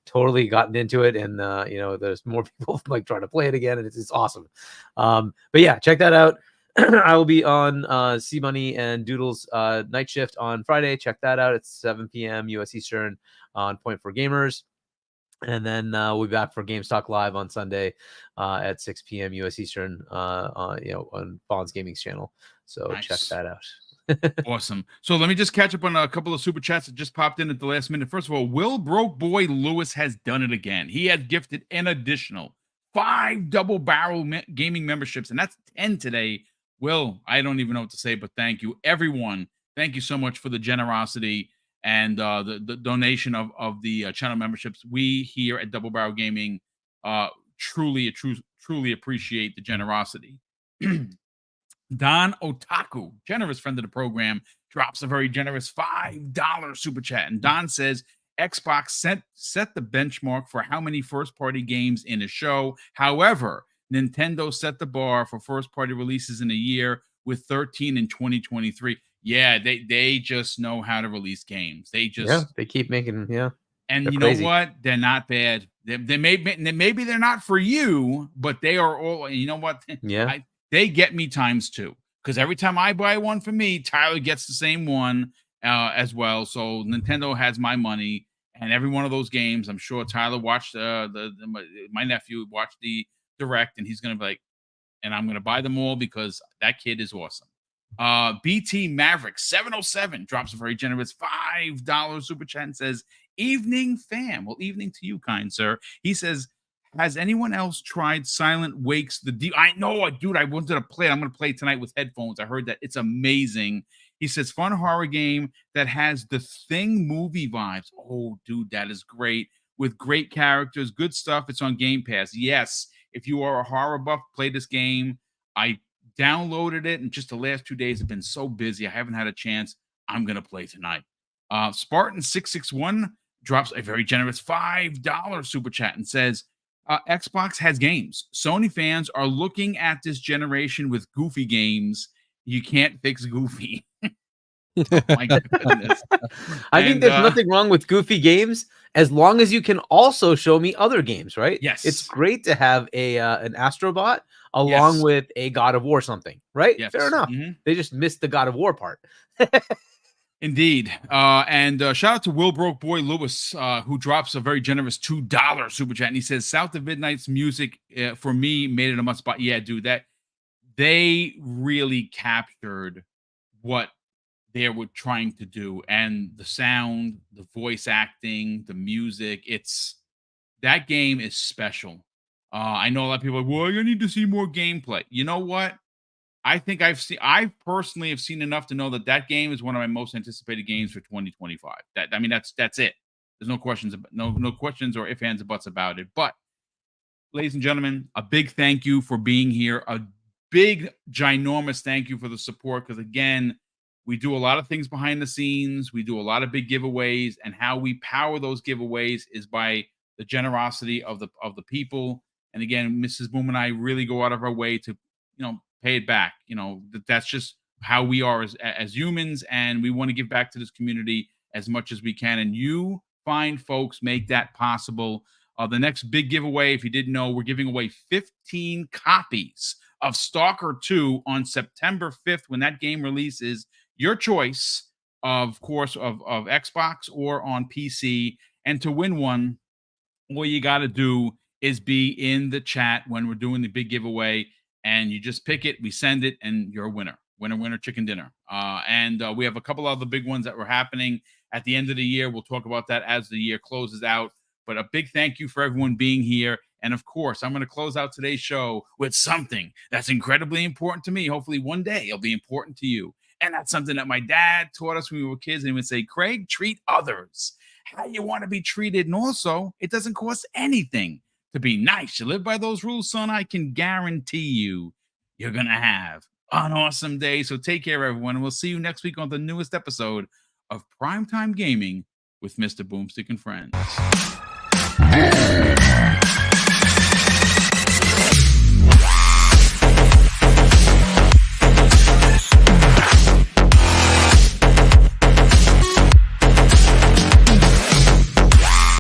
totally gotten into it, and there's more people like trying to play it again, and it's awesome. But yeah, check that out. I will be on C Money and Doodle's night shift on Friday. Check that out. It's 7 p.m. US Eastern on Point for Gamers. And then we'll be back for GameStalk Live on Sunday at 6 p.m. US Eastern, on Bond's Gaming's channel. So nice. Check that out. Awesome. So let me just catch up on a couple of super chats that just popped in at the last minute. First of all, Will Broke Boy Lewis has done it again. He had gifted an additional 5 Double Barrel gaming memberships, and that's 10 today. Will, I don't even know what to say, but thank you, everyone. Thank you so much for the generosity and the donation of the channel memberships. We here at Double Barrel Gaming truly appreciate the generosity. Don Otaku, generous friend of the program, drops a very generous $5 super chat. And Don says, Xbox set the benchmark for how many first-party games in a show. However, Nintendo set the bar for first-party releases in a year with 13 in 2023. Yeah, they just know how to release games. They keep making And you know what? They're not bad. Maybe they're not for you, but they are all. You know what? Yeah, they get me times 2. because every time I buy one for me, Tyler gets the same one as well. So Nintendo has my money, and every one of those games, I'm sure Tyler watched my nephew watched the direct, and he's gonna be like, and I'm gonna buy them all because that kid is awesome. BT Maverick 707 drops a very generous $5 super chat and says, "Evening fam." Well, evening to you, kind sir. He says, "Has anyone else tried Silent Wakes I know, dude. I wanted to play it. I'm going to play it tonight with headphones. I heard that it's amazing." He says, "Fun horror game that has the Thing movie vibes." Oh, dude, that is great. With great characters, good stuff. It's on Game Pass. Yes, if you are a horror buff, play this game. I downloaded it, and just the last 2 days have been so busy. I haven't had a chance. I'm going to play tonight. Spartan661 drops a very generous $5 super chat and says, Xbox has games. Sony fans are looking at this generation with goofy games. You can't fix goofy. Oh my goodness. I think there's nothing wrong with goofy games as long as you can also show me other games, right? Yes. It's great to have an Astrobot along with a God of War something, right? Yes. Fair enough. They just missed the God of War part. Indeed. And shout out to Will Broke Boy Lewis, who drops a very generous $2 super chat. And he says, South of Midnight's music for me made it a must spot. Yeah, dude, that they really captured what they were trying to do. And the sound, the voice acting, the music, that game is special. I know a lot of people are like, well, you need to see more gameplay. You know what? I think I personally have seen enough to know that game is one of my most anticipated games for 2025. That's it. There's no questions, no questions or ifs, ands, or buts about it. But, ladies and gentlemen, a big thank you for being here. A big, ginormous thank you for the support. Because again, we do a lot of things behind the scenes. We do a lot of big giveaways, and how we power those giveaways is by the generosity of the people. And again, Mrs. Boom and I really go out of our way to, pay it back. That's just how we are as humans, and we want to give back to this community as much as we can. And you fine folks make that possible. The next big giveaway, if you didn't know, we're giving away 15 copies of Stalker 2 on September 5th when that game releases. Your choice, of course, of Xbox or on PC. And to win one, all you got to do is be in the chat when we're doing the big giveaway. And you just pick it, we send it, and you're a winner. Winner, chicken dinner. And we have a couple other big ones that were happening at the end of the year. We'll talk about that as the year closes out. But a big thank you for everyone being here. And of course, I'm going to close out today's show with something that's incredibly important to me. Hopefully one day it'll be important to you. And that's something that my dad taught us when we were kids. And he would say, Craig, treat others how you want to be treated. And also, it doesn't cost anything to be nice. You live by those rules, son. I can guarantee you're going to have an awesome day. So take care, everyone. And we'll see you next week on the newest episode of Primetime Gaming with Mr. Boomstick and Friends.